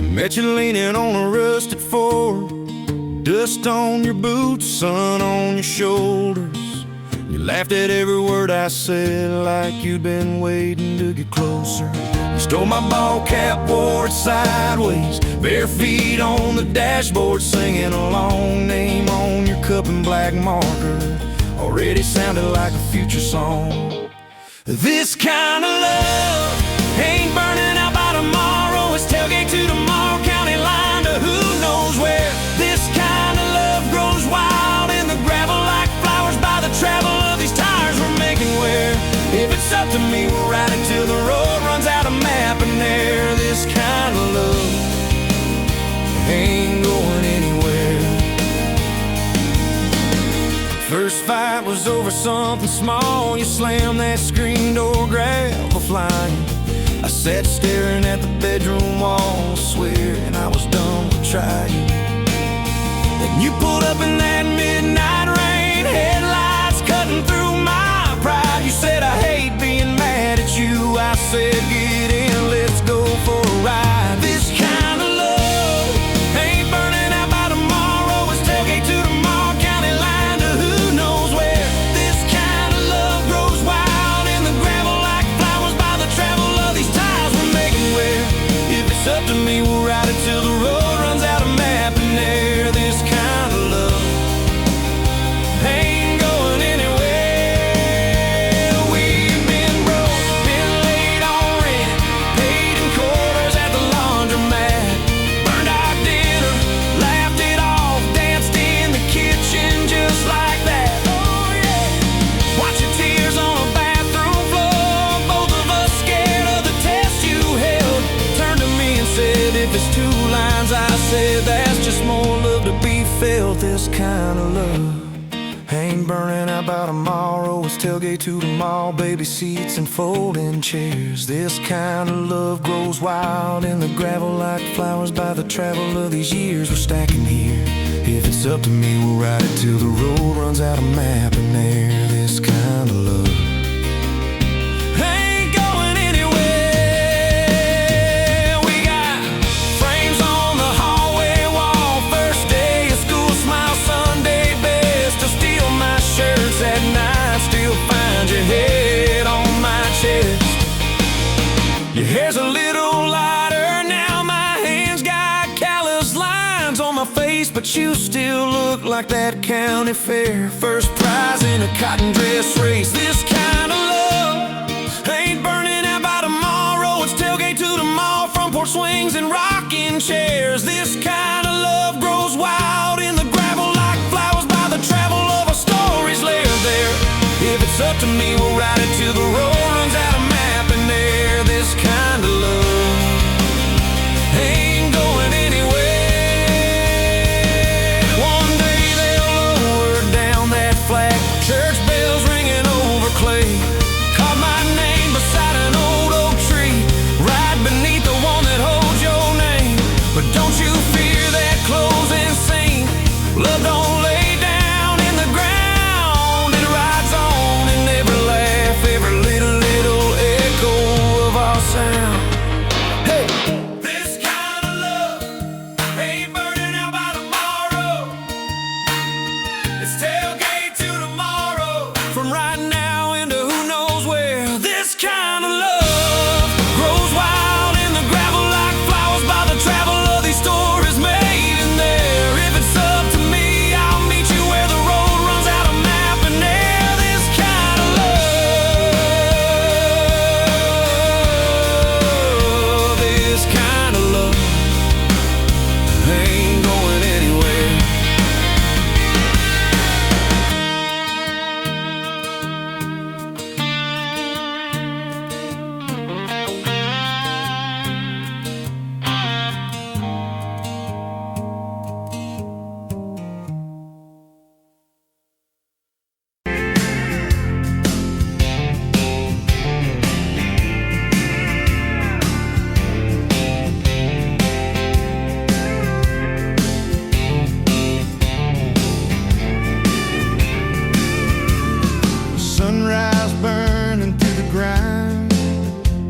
Met you leaning on a rusted Ford, dust on your boots, sun on your shoulders. You laughed at every word I said like you'd been waiting to get closer. You stole my ball cap, wore it sideways, bare feet on the dashboard, singing a long name on your cup in black marker. Already sounded like a future song. This kind of love ain't burning out by tomorrow. It's tailgate to tomorrow, county line to who knows where. This kind of love grows wild in the gravel like flowers by the travel of these tires we're making wear. If it's up to me, we'll ride it till the road runs out of map and air. This kind of love ain't going anywhere. First fight was over something small. You slammed that screen door, gravel flying. I sat staring at the bedroom wall, swearing I was done with trying. Then you pulled up in that midnight rain, headlights cutting through my pride. You said, I hate being mad at you. I said, get in, let's go for a ride. This kind of love ain't burning out by tomorrow. It's tailgate to tomorrow, county line to who knows where. This kind of love grows wild in the gravel like flowers by the travel of these tires we're making wear. If it's up to me, we'll ride it till the road runs out of map and air. This kind of love ain't going anywhere. We've been broke, been late on rent, paid in quarters at the laundromat, burned our dinner, laughed it off, danced in the kitchen just like that. Oh yeah, watch your tears on a bathroom floor, both of us scared of the test you held. Turned to me and said, if it's two lines I said, that's just more love to be felt. This kind of love ain't burning out by tomorrow. It's tailgate to the mall, baby seats and folding chairs. This kind of love grows wild in the gravel like flowers by the travel of these years we're stacking here. If it's up to me, we'll ride it till the road runs out of map and air. This kind of love ain't going anywhere. We got frames on the hallway wall. First day of school, smile Sunday best. To steal my shirts at night, still find your head on my chest. Your hair's a little lighter now, my hands got callous lines on my face, but you still look like that county fair first prize in a cotton dress race. This kind of love ain't burning out by tomorrow. It's tailgate to the mall, front porch swings and rocking chairs. This kind of love grows wild in the gravel like flowers by the travel of a story's lair there. If it's up to me, we'll ride it till the road runs out of map and air. This kind of love ain't going anywhere. One day they'll lower down that flag, church bells ringing over clay. Carve my name beside an old oak tree, right beneath the one that holds your name. But don't you fear that closing scene. Love don't lay down in the ground, it rides on in every laugh, every little echo of our sound. Hey, this kind of love ain't burning out by tomorrow. It's tailgate to tomorrow, from right now into who knows where. This kind of love grows wild in the gravel like flowers by the travel of these stories made in there. If it's up to me, I'll meet you where the road runs out of map and air. This kind of love, this kind of love ain't going anywhere.
Sunrise burning through the grind.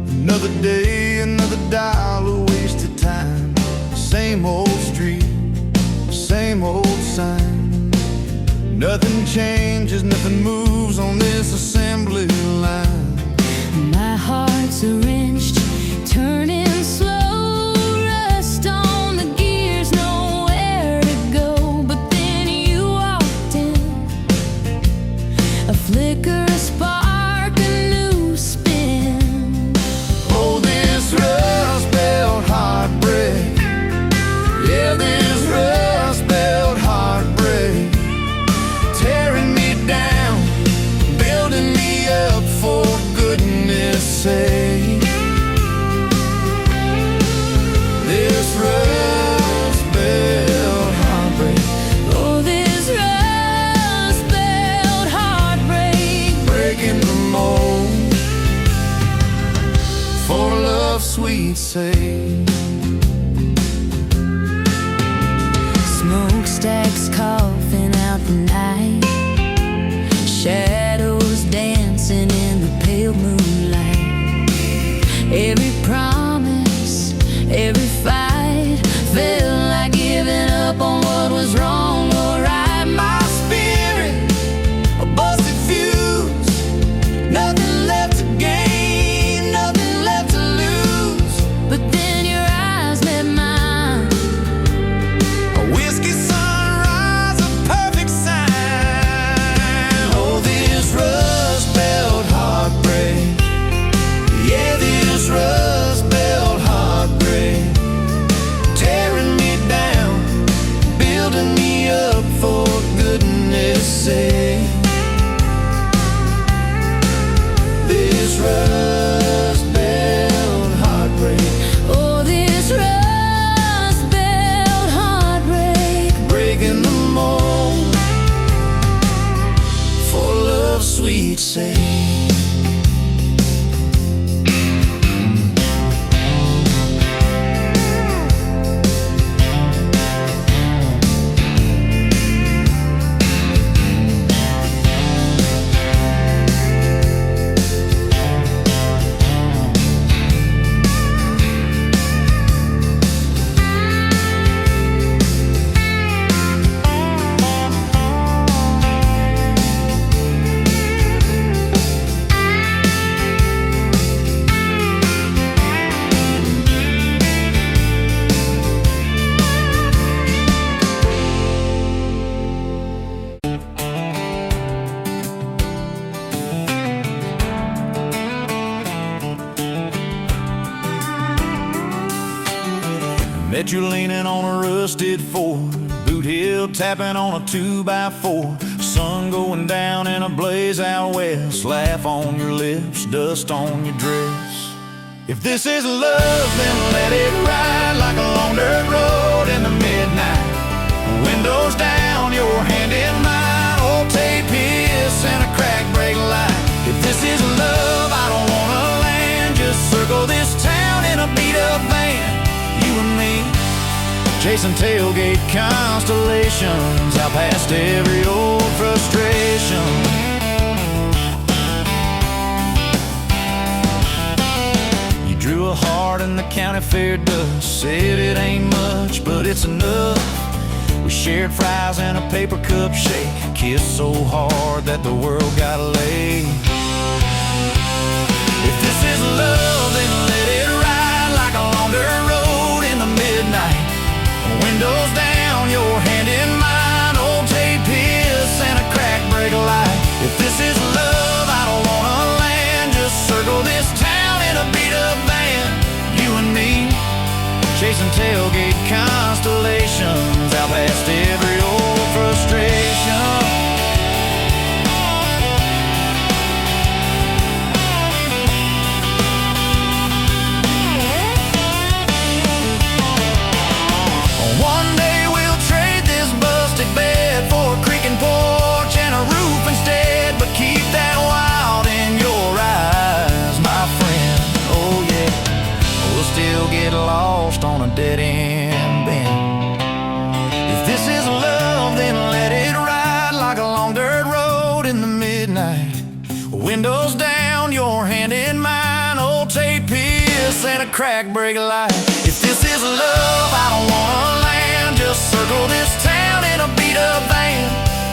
Another day, another dollar wasted time. Same old street, same old sign. Nothing changes, nothing moves on this assembly line.
My heart's a wrenched, turning slow, rust on the gears, nowhere to go. But then you walked in, a flicker, a spark, a new spin.
Oh, this rust belt heartbreak. Yeah, this rust belt heartbreak. Tearing me down, building me up, for goodness sake. Get you leaning on a rusted Ford, boot heel tapping on a 2x4. Sun going down in a blaze out west, laugh on your lips, dust on your dress. If this is love, then let it ride like a long dirt road in the midnight. Windows down, your hand in mine, old tape hiss and a crack brake light. If this is love, I don't wanna land, just circle this town in a beat-up van. You and me, chasing tailgate constellations, out past every old frustration. You drew a heart in the county fair dust, said it ain't much, but it's enough. We shared fries and a paper cup shake, kissed so hard that the world got laid. If this is love, then let it ride like a long dirt road in the midnight. Windows down, your hand in mine, old tape hiss and a crack brake light. If this is love, I don't wanna land, just circle this town in a beat-up van. You and me, chasing tailgate constellations, out past every old frustration. One day we'll trade this busted bed for a creaking porch and a roof instead, but keep that wild in your eyes, my friend. Oh yeah, we'll still get lost on a dead-end bend. If this is love, then let it ride like a long dirt road in the midnight. Windows down, your hand in mine, old tape hiss and a crack brake light. If this is love, I don't wanna land, just circle this town in a beat-up van.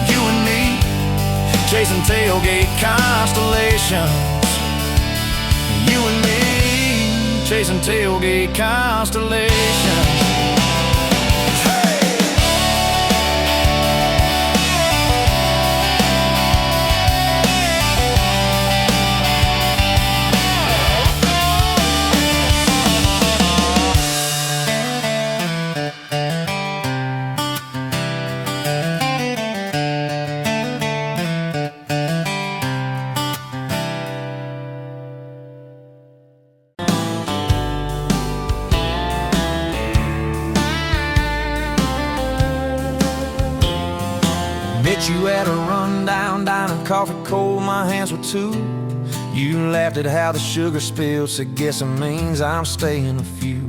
You and me, chasing tailgate constellations. You and me, chasing tailgate constellations. Met you at a rundown diner, coffee cold, my hands were two. You laughed at how the sugar spilled, said guess it means I'm staying a few.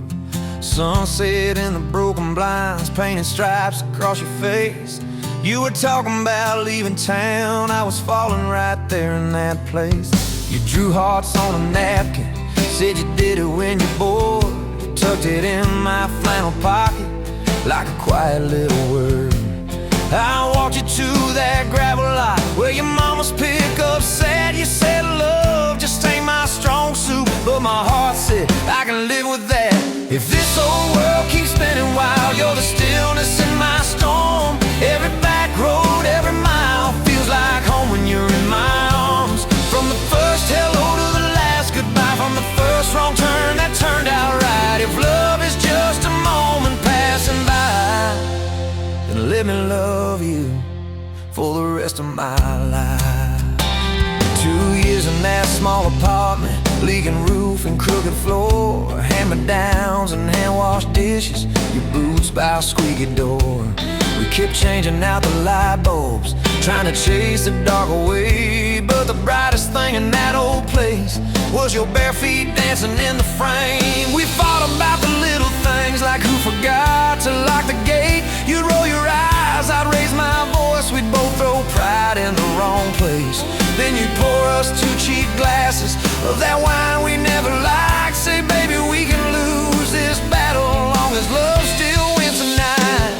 Sunset in the broken blinds, painted stripes across your face. You were talking about leaving town, I was falling right there in that place. You drew hearts on a napkin, said you did it when you're bored. Tucked it in my flannel pocket like a quiet little word. I walked you to that gravel lot where your mama's pickup sat. You said love just ain't my strong suit, but my heart said I can live with that. If this whole world keeps spinning wild, you're the stillness in my storm. Every back road, every mile feels like home when you're in my arms. From the first hello to the last goodbye, from the first wrong turn that turned out right. If love is just a moment passing by, then let me love you for the rest of my life. 2 years in that small apartment, leaking roof and crooked floor, hand-me-downs and hand-washed dishes, your boots by a squeaky door. We kept changing out the light bulbs, trying to chase the dark away, but the brightest thing in that old place was your bare feet dancing in the frame. We fought about the little things, like who forgot to lock the gate. You'd roll your eyes, I'd raise my voice, we'd both throw pride in the wrong place. Then you'd pour us 2 cheap glasses of that wine we never liked. Say, baby, we can lose this battle long as love still wins tonight.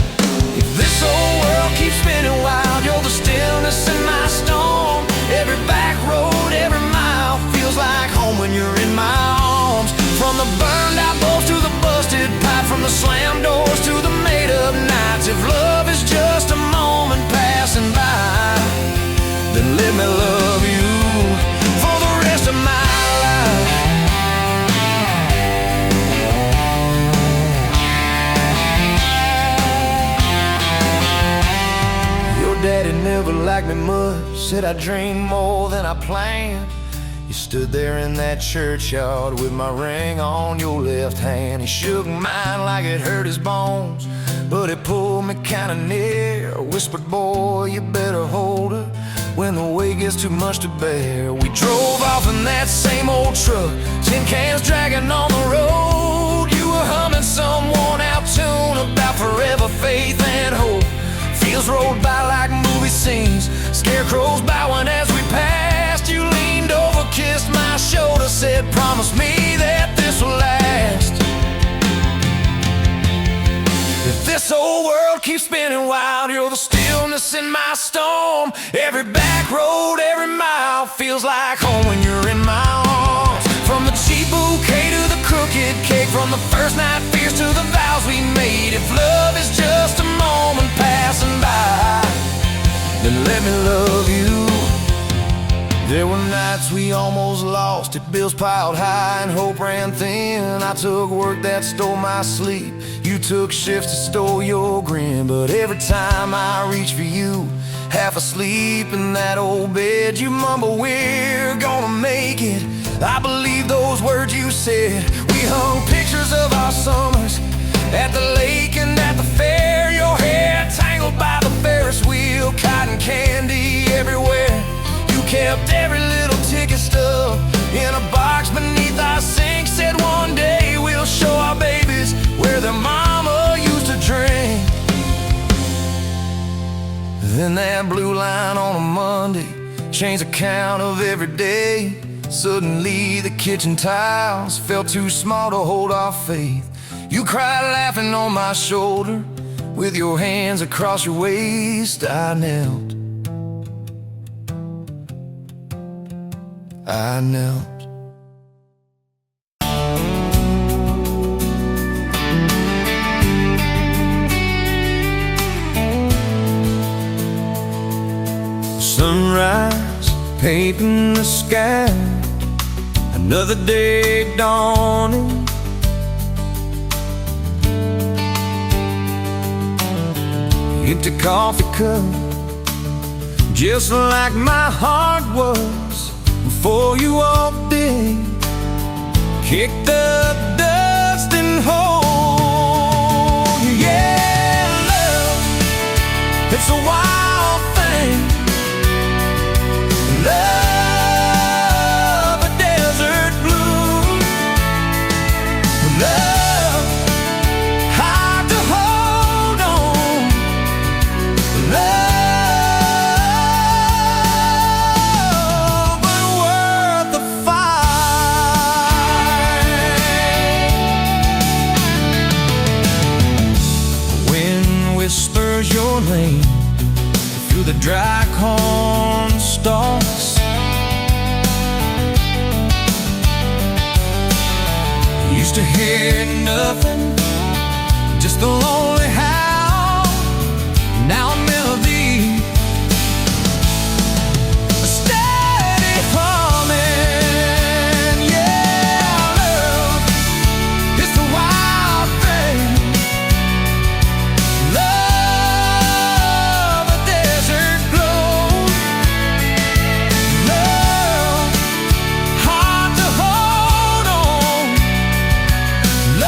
If this whole world keeps spinning wild, you're the stillness in my storm. Every back road, every mile feels like home when you're in my arms. From the burned out bulbs to the busted pipe, from the slammed doors to the made up nights. If love is just a moment passing by, then let me love you for the rest of my life. like me much, said I dreamed more than I planned. You stood there in that churchyard with my ring on your left hand. He shook mine like it hurt his bones, but it pulled me kinda near. Whispered, boy, you better hold her when the weight gets too much to bear. We drove off in that same old truck, tin cans dragging on the road. You were humming some worn-out tune about forever, faith and hope. Fields rolled by like movie scenes, scarecrows bowing as we passed. You leaned over, kissed my shoulder, said, promise me that this will last. If this old world keeps spinning wild, you're the stillness in my storm. Every back road, every mile feels like home when you're in my arms. From the cheap bouquet to the crooked cake, from the first night fears to the vows we made. If love is just a moment passing by, then let me love you. There were nights we almost lost it, bills piled high and hope ran thin. I took work that stole my sleep, you took shifts that stole your grin. But every time I reach for you, half asleep in that old bed, you mumble, we're gonna make it. I believe those words you said. We hung pictures of our summers at the lake and at the fair. Your hair tangled by the Ferris wheel, cotton candy everywhere. You kept every little ticket stub in a box beneath our sink. Said one day we'll show our babies where their mama used to drink. Then that blue line on a Monday changed the count of every day. Suddenly the kitchen tiles felt too small to hold our faith. You cried laughing on my shoulder, with your hands across your waist. I knelt. Sunrise painting the sky, another day dawning. Empty coffee cup, just like my heart was before you walked in. Kick the dust and hold you. Yeah, love, it's a wild thing. Love, a desert blue. Love, hard to hold on. Love, but worth the fight. Wind whispers your name through the dry corn stalks. Used to hear nothing, just a lonely howl. Now a melody, a steady humming. Yeah, love, it's the wild thing. Love, a desert glow. Love, hard to hold on. Love,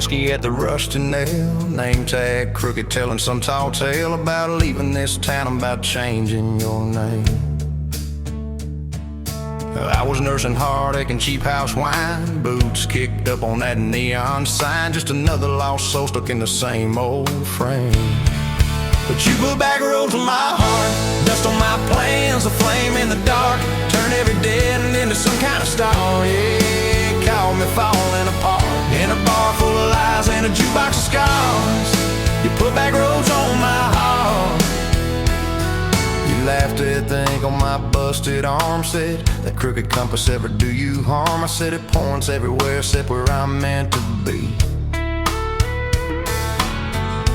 whiskey at the Rusty Nail. Name tag crooked, telling some tall tale about leaving this town, about changing your name. I was nursing heartache and cheap house wine, boots kicked up on that neon sign, just another lost soul stuck in the same old frame. But you put back roads on my heart, dust on my plans, a flame in the dark, turned every dead end into some kind of star. Yeah, caught me falling apart in a bar full of lies and a jukebox of scars. You put back roads on my heart. You laughed at the ink on my busted arm, said that crooked compass ever do you harm. I said it points everywhere except where I'm meant to be.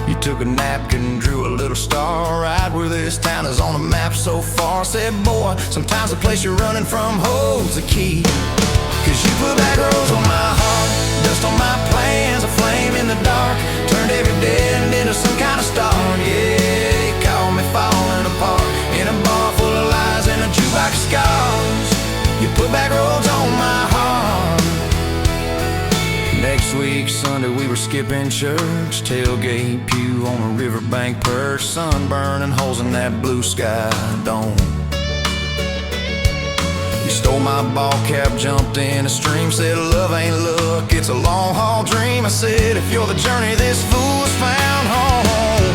You took a napkin, drew a little star right where this town is on the map so far. Said, boy, sometimes the place you're running from holds the key. Cause you put back roads on my heart, dust on my plans, a flame in the dark, turned every dead end into some kind of star. Yeah, you caught me falling apart in a bar full of lies and a jukebox of scars. You put back roads on my heart. Next week, Sunday, we were skipping church, tailgate pew on a riverbank perch, sun burning holes in that blue sky dome. You stole my ball cap, jumped in a stream, said love ain't luck, it's a long haul dream. I said if you're the journey, this fool has found home.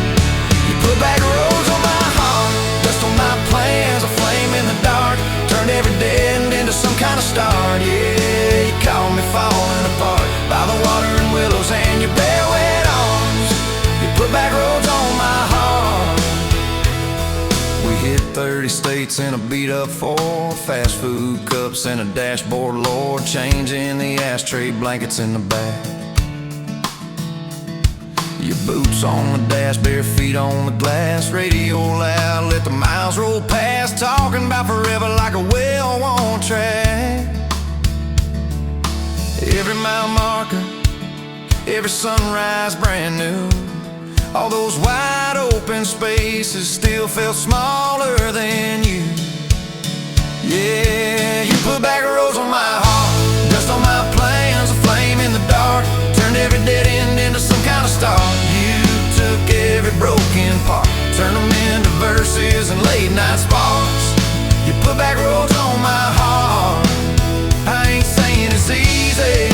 You put back roads on my heart, dust on my plans, a flame in the dark, turned every dead end into some kind of star. Yeah, you caught me falling apart by the water and willows and your bare wet arms. You put back roads on my heart. We hit 30 states in a beat-up Ford, fast food cups and a dashboard, Lord, changing the ashtray blankets in the back. Your boots on the dash, bare feet on the glass, radio loud, let the miles roll past, talking about forever like a well-worn track. Every mile marker, every sunrise brand new. All those wide open spaces still felt smaller than you. Yeah, you put back roads on my heart, dust on my plans, a flame in the dark, turned every dead end into some kind of star. You took every broken part, turned them into verses and late night sparks. You put back roads on my heart. I ain't saying it's easy,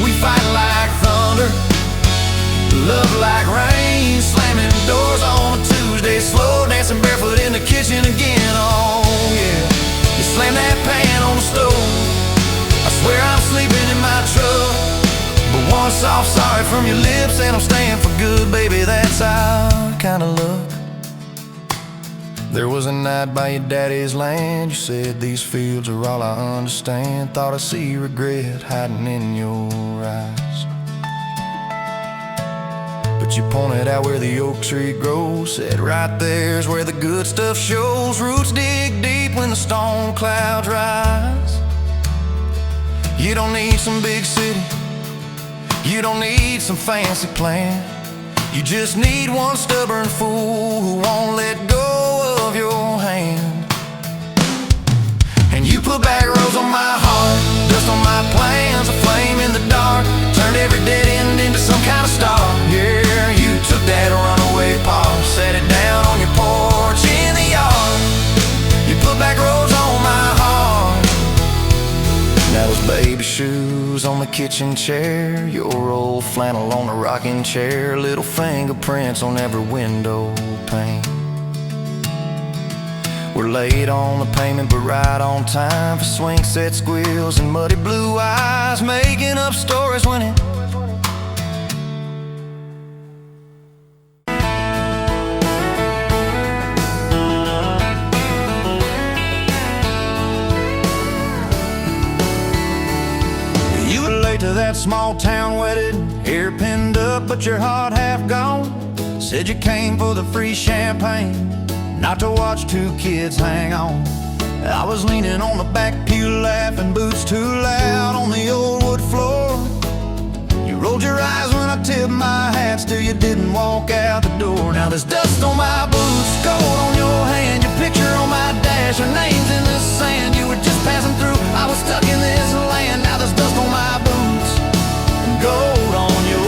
we fight like thunder, love like rain, slamming doors on a Tuesday, slow dancing barefoot in the kitchen again. Oh yeah, you slam that pan on the stove, I swear I'm sleeping in my truck, but one soft sorry from your lips and I'm staying for good, baby, that's our kind of luck. There was a night by your daddy's land, you said these fields are all I understand, thought I see regret hiding in your eyes. But you pointed out where the oak tree grows, said right there's where the good stuff shows, roots dig deep when the storm clouds rise. You don't need some big city, you don't need some fancy plan, you just need one stubborn fool who won't let go of your hand. And you put back roads on my heart, dust on my plans, a flame in the dark, turned every dead end into some kind of star. Yeah, you took that runaway paw, set it down on your porch in the yard. You put back roads on my heart. Now those baby shoes on the kitchen chair, your old flannel on the rocking chair, little fingerprints on every window pane. We're late on the payment but right on time for swing set squeals and muddy blue eyes, making up stories when it to that small town wedding, hair pinned up but your heart half gone. Said you came for the free champagne, not to watch two kids hang on. I was leaning on the back pew laughing, boots too loud on the old wood floor. You rolled your eyes when I tipped my hat, still you didn't walk out the door. Now there's dust on my boots, gold on your hand, your picture on my dash, our names in the sand. You were just passing through, I was stuck in this land. Now there's dust on my boots, gold on your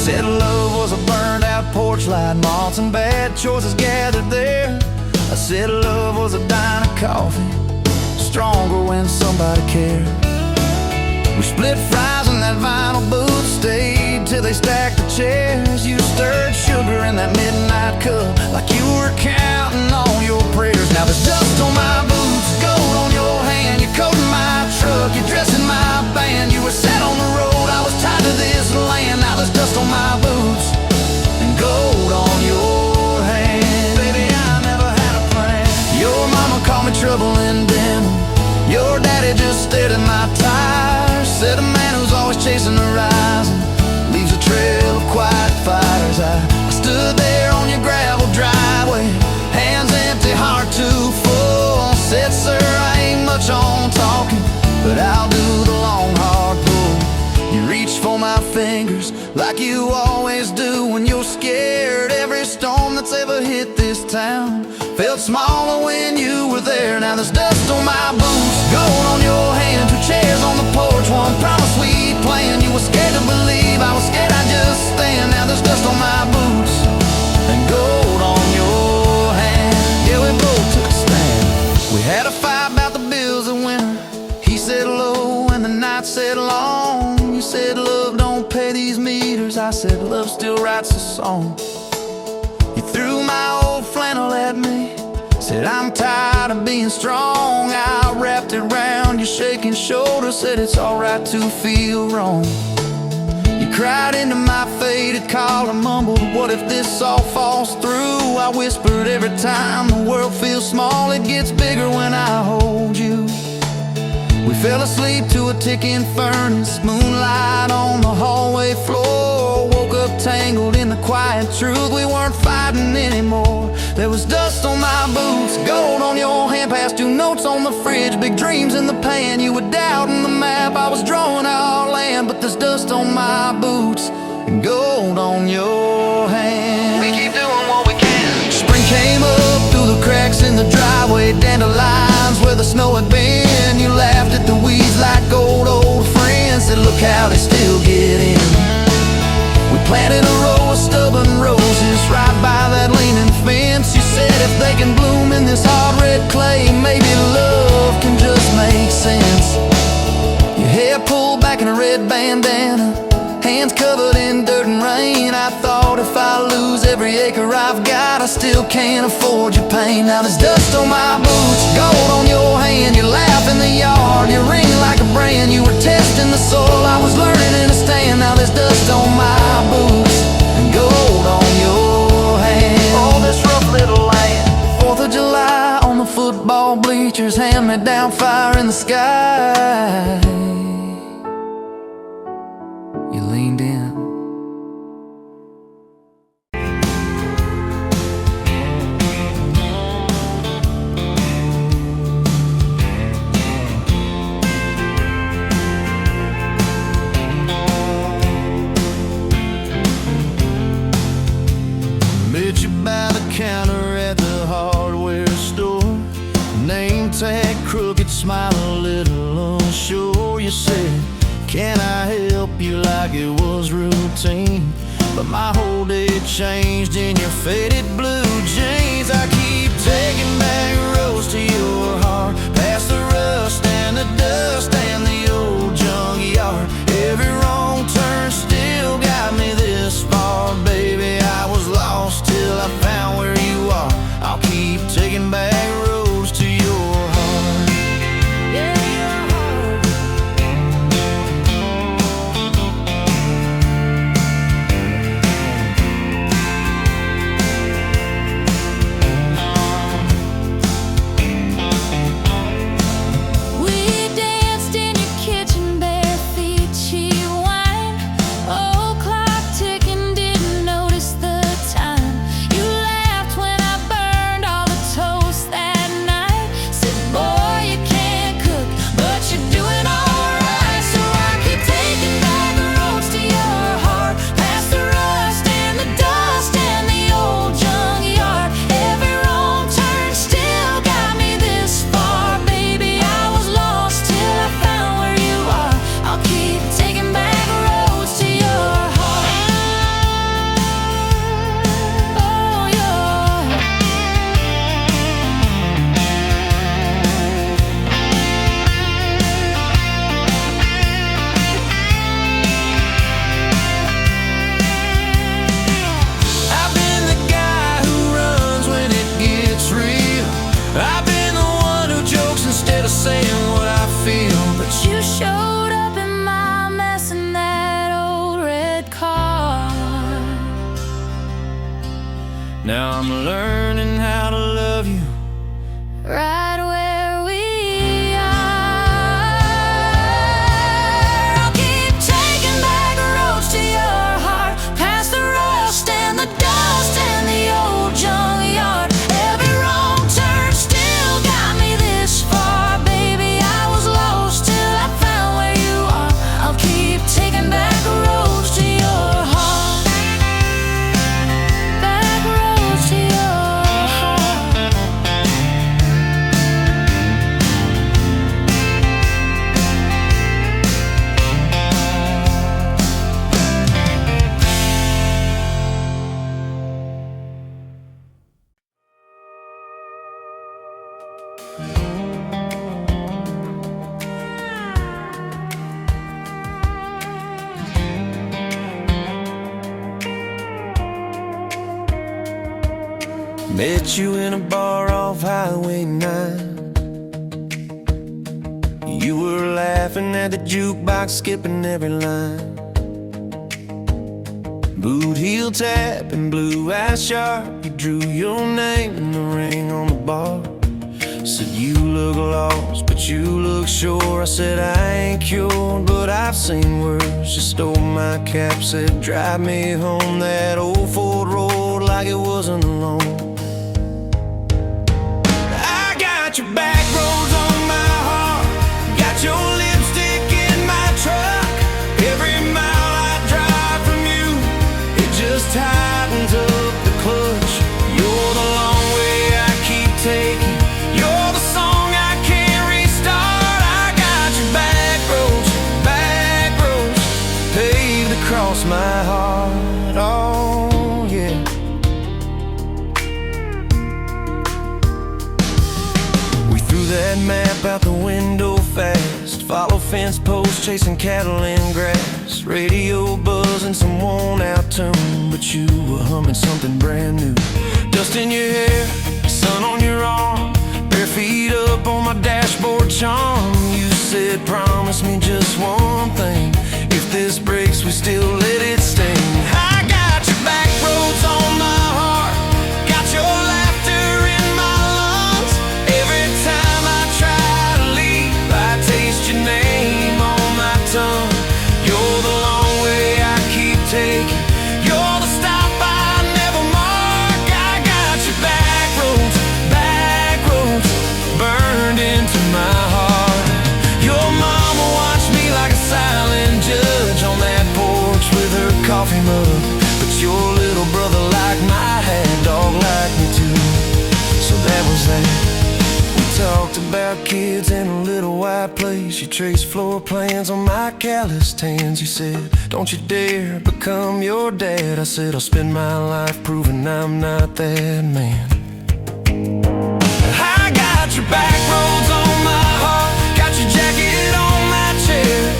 Said love was a burned out porch light, moths and bad choices gathered there. I said love was a dime of coffee, stronger when somebody cared. We split fries in that vinyl booth, stayed till they stacked the chairs. You stirred sugar in that midnight cup like you were counting on your prayers. Now there's dust on my boots, gold on your hand. You're coating my truck, you're dressing my band. You were set on the road, I was tied to this land. Now there's dust on my boots and gold on your hand. Baby, I never had a plan. Your mama called me trouble in denim. Your daddy just stared at my tires. Said a man who's always chasing the horizon leaves a trail of quiet fires. I stood there on your gravel driveway, hands empty, heart too full. Said, sir, I ain't much on talking, but I'll do the long, hard pull. You reached for my fingers like you always do when you're scared. Every storm that's ever hit this town felt smaller when you were there. Now there's dust on my boots, gold on your hand, two chairs on the porch, one promise we planned. You were scared to believe, I was scared I'd just stand. Now there's dust on my boots and gold on your hand. Yeah, we both took a stand. We had a fight about the bills of winter. He said low and the night said long. You said love don't pay these meters. I said love still writes a song. You threw my old flannel at me, said I'm tired of being strong. I wrapped it round your shaking shoulder, said it's alright to feel wrong. You cried into my faded collar, mumbled, what if this all falls through? I whispered, every time the world feels small, it gets bigger when I hold you. We fell asleep to a ticking furnace, moonlight on the hallway floor. Woke up tangled in the quiet truth, we weren't fighting anymore. There was dust on my boots, gold on your hand, past two notes on the fridge, big dreams in the pan. You were doubting the map, I was drawing our land, but there's dust on my boots and gold on your hand. We keep doing what we can. Spring came up through the cracks in the driveway, dandelions where the snow had been. You laughed at the weeds like old friends, said look how they still get in. We planted a row of stubborn roses right by that leaning fence. You said if they can bloom in this hard red clay, maybe love can just make sense. Your hair pulled back in a red bandana, hands covered in dirt and rain. I thought if I lose every acre I've got, I still can't afford your pain. Now there's dust on my boots, gold on your hand. You laugh in the yard, you ring like a brand. You were testing the soil, I was learning to stand. Now there's dust on my boots and gold on your hand. Oh, this rough little land. 4th of July on the football bleachers, hand me down fire in the sky. You leaned in. Met you by the counter at the hardware store. Name tag crooked, smile a little unsure. You said, can I help you, like it was routine? But my whole day changed in your faded blue jeans. I keep taking back roads to your heart, past the rust and the dust and the old junkyard. Every wrong turn still got me this far. Baby, I was lost till I found where you are. I'll keep taking back roads to your heart. Yeah, your heart.
Now I'm learning how to love you
right where we are. I'll keep taking back roads to your heart, past the rust and the dust and the old junkyard. Every wrong turn still got me this far. Baby, I was lost till I found where you are. I'll keep taking back roads to your heart, back roads to your heart.
Met you in a bar off Highway 9. You were laughing at the jukebox, skipping every line. Boot heel tap and blue eyes sharp. You drew your name in the ring on the bar. Said you look lost, but you look sure. I said I ain't cured, but I've seen worse. You stole my cap, said drive me home that old Ford road like it wasn't alone. I got your back roads on my heart, got your lipstick in my truck. Every mile I drive from you, it just tightens up the clutch. You're the long way I keep taking, you're the song I can't restart. I got your back roads paved across my heart. Oh yeah. We threw that map out the window fast, follow fence posts, chasing cattle in grass. Radio buzzing some worn out tune, but you were humming something brand new. Dust in your hair, sun on your arm, bare feet up on my dashboard charm. You said promise me just one thing, if this breaks we still let it sting. I got your back roads on my heart, got your laughter in my lungs. Every time I try to leave, I taste your name on my tongue. You're the long way I keep taking, you're the stop I never mark. I got your back roads burned into my heart. Your mama watched me like a silent judge on that porch with her coffee mug, but your little brother liked my hat, dog liked me too. So that was that. We talked about kids in a little white place. You traced floor plans on my calloused hands. You said, don't you dare become your dad. I said, I'll spend my life proving I'm not that man. I got your back roads on my heart, got your jacket on my chair.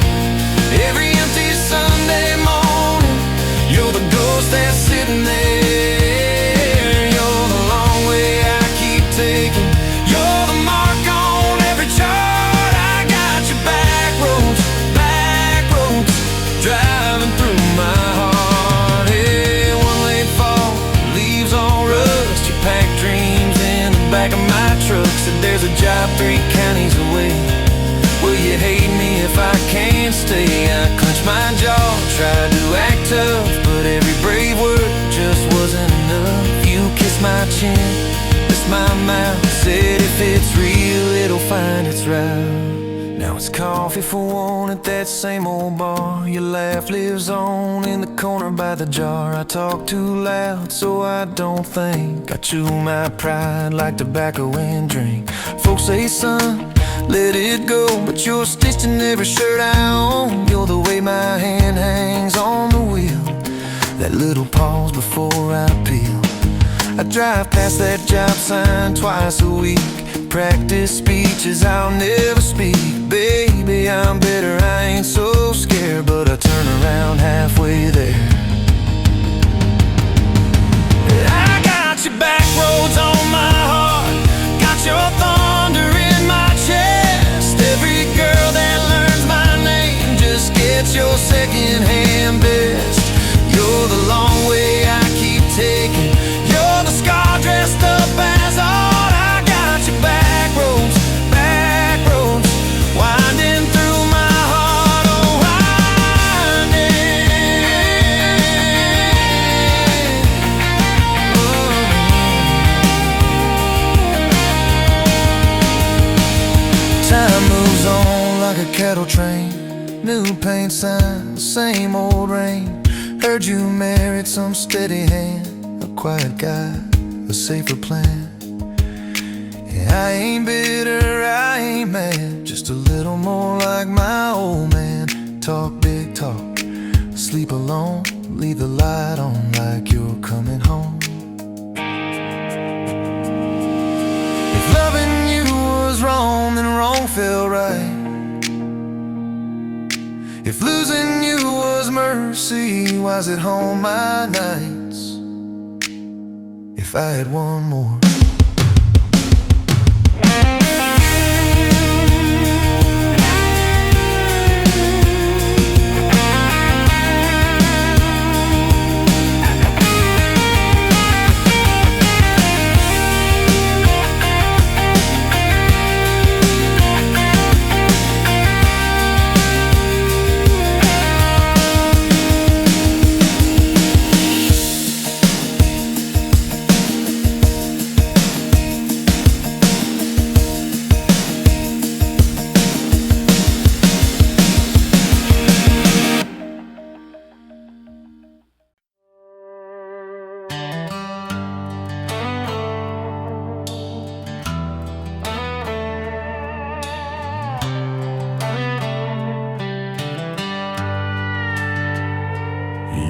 Every empty Sunday morning, you're the ghost that's sitting there. You're the long way I keep taking, you're the mark on every chart. I got your back roads driving through my heart. Hey, one late fall, leaves all rust. You pack dreams in the back of my truck. Said there's a job 3 counties away. Will you hate me if I can't stay? I clenched my jaw, tried to act tough, but every brave word just wasn't enough. You kissed my chin, kissed my mouth, said if it's real, it'll find its route. Now it's coffee for one at that same old bar. Your laugh lives on in the corner by the jar. I talk too loud so I don't think, I chew my pride like tobacco and drink. Folks say, son, let it go, but you're stitched in every shirt I own. You're the way my hand hangs on the wheel, that little pause before I peel. I drive past that job sign twice a week, practice speeches I'll never speak. Baby, I'm better, I ain't so scared, but I turn around halfway there. I got your back roads on my heart, got your thunder in my chest. Every girl that learns my name just gets your second-hand best. You're the long way I keep taking, you're the sky
train, new paint sign, same old rain. Heard you married some steady hand, a quiet guy, a safer plan. Yeah, I ain't bitter, I ain't mad, just a little more like my old man. Talk big talk, sleep alone, leave the light on like you're coming home. If loving you was wrong, then wrong felt right. If losing you was mercy, why's it home my nights? If I had one more.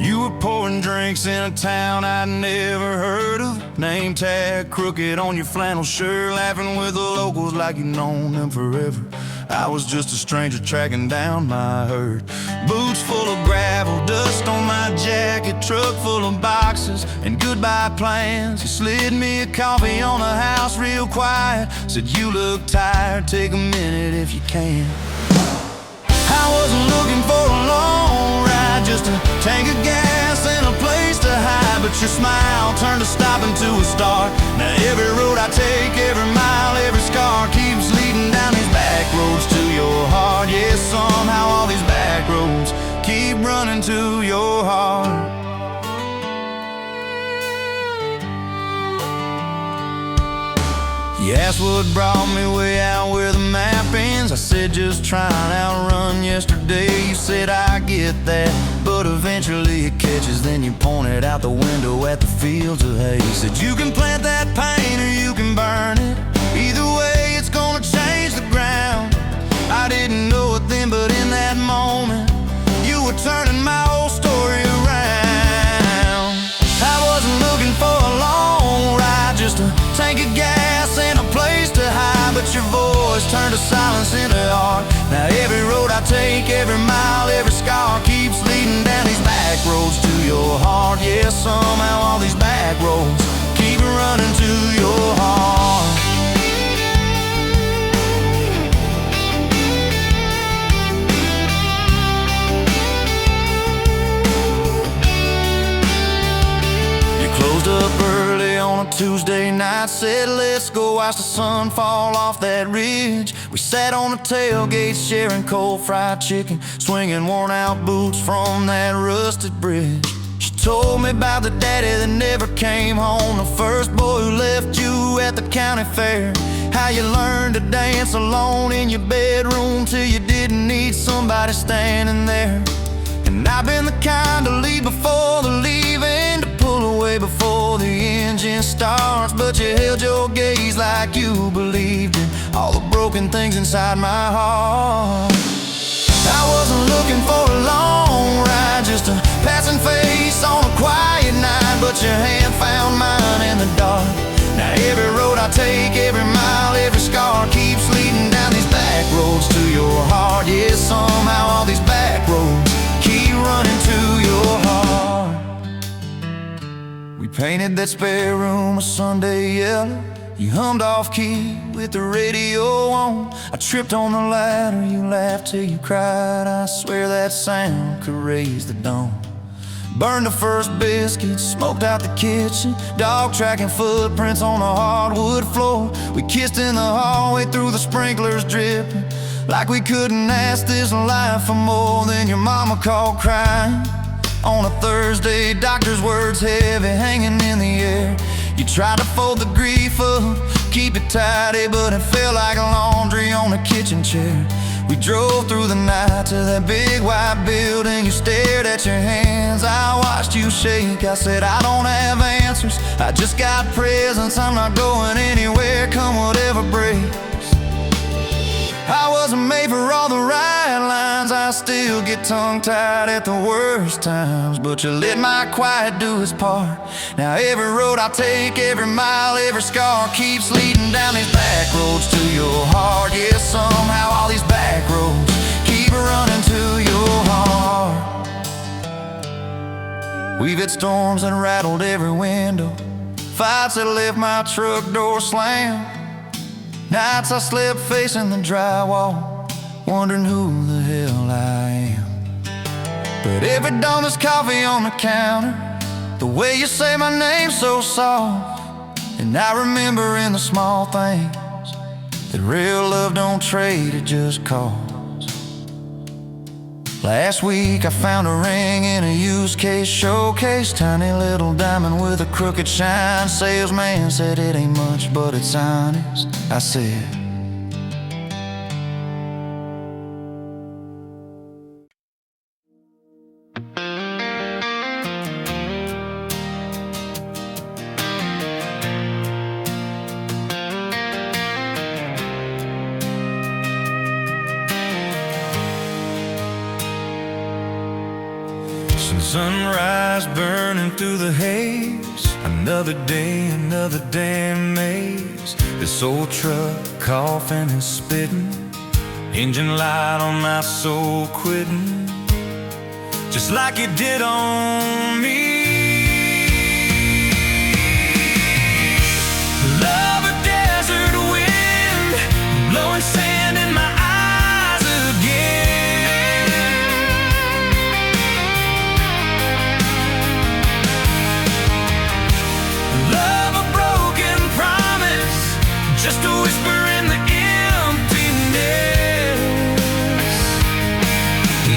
You were pouring drinks in a town I'd never heard of. Name tag crooked on your flannel shirt, laughing with the locals like you'd known them forever. I was just a stranger tracking down my herd. Boots full of gravel, dust on my jacket, truck full of boxes and goodbye plans. You slid me a coffee on the house real quiet, said you look tired, take a minute if you can. I wasn't looking for a long ride, just a tank of gas and a place to hide. But your smile turned a stop into a start. Now every road I take, every mile, every scar keeps leading down these back roads to your heart. Yeah, somehow all these back roads keep running to your heart. You asked what brought me way out where the map ends. I said just trying to outrun yesterday. You said I get that, but eventually it catches. Then you pointed out the window at the fields of hay. You said you can plant that pain or you can burn it. Either way it's gonna change the ground. I didn't know it then, but in that moment you were turning my whole story around. I wasn't looking for a long ride, just a tank of gas and a place to hide. But your voice turned a silence into art. Now every road I take, every mile, every scar keeps leading down these back roads to your heart. Yeah, somehow all these back roads keep running to your heart. Closed up early on a Tuesday night, said let's go watch the sun fall off that ridge. We sat on the tailgate sharing cold fried chicken, swinging worn out boots from that rusted bridge. She told me about the daddy that never came home, the first boy who left you at the county fair. How you learned to dance alone in your bedroom till you didn't need somebody standing there. And I've been the kind to leave before the leaving, to pull away before the engine starts. But you held your gaze like you believed in all the broken things inside my heart. I wasn't looking for a long ride, just a passing face on a quiet night. But your hand found mine in the dark. Now every road I take, every mile, every scar keeps leading down these back roads to your heart. Yeah, somehow all these back roads keep running to your heart. We painted that spare room a Sunday yellow. You hummed off key with the radio on. I tripped on the ladder, you laughed till you cried. I swear that sound could raise the dawn. Burned the first biscuit, smoked out the kitchen, dog tracking footprints on the hardwood floor. We kissed in the hallway through the sprinklers dripping, like we couldn't ask this life for more. Than your mama called crying on a Thursday, doctor's words heavy hanging in the air. You tried to fold the grief up, keep it tidy, but it felt like laundry on a kitchen chair.
We drove through the night to that big white building. You stared at your hands, I watched you shake. I said, I don't have answers, I just got presents. I'm not going anywhere, come whatever breaks. I wasn't made for all the right lines, I still get tongue-tied at the worst times. But you let my quiet do its part. Now every road I take, every mile, every scar keeps leading down these back roads to your heart. Yeah, somehow all these back roads keep running to your heart. We've had storms that rattled every window, fights that left my truck door slammed, nights I slept facing the drywall, wondering who the hell I am. But every dawn there's coffee on the counter, the way you say my name so soft. And I remember in the small things that real love don't trade, it just costs. Last week I found a ring in a used case showcase, tiny little diamond with a crooked shine. Salesman said it ain't much, but it's honest. I said, sunrise burning through the haze, another day, another damn maze. This old truck coughing and spitting, engine light on my soul quitting, just like it did on me. Love a desert wind, blowing sand in my eyes again. Love a broken promise, just a whisper in the emptiness.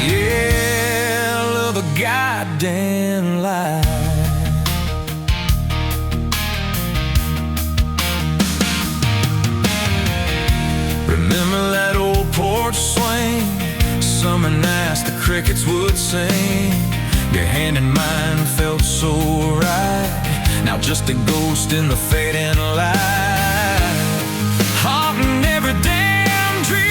Yeah, love a goddamn lie. Remember that old porch swing, summer nights the crickets would sing. Your hand in mine felt so right, now just a ghost in the fading light, haunting every damn dream.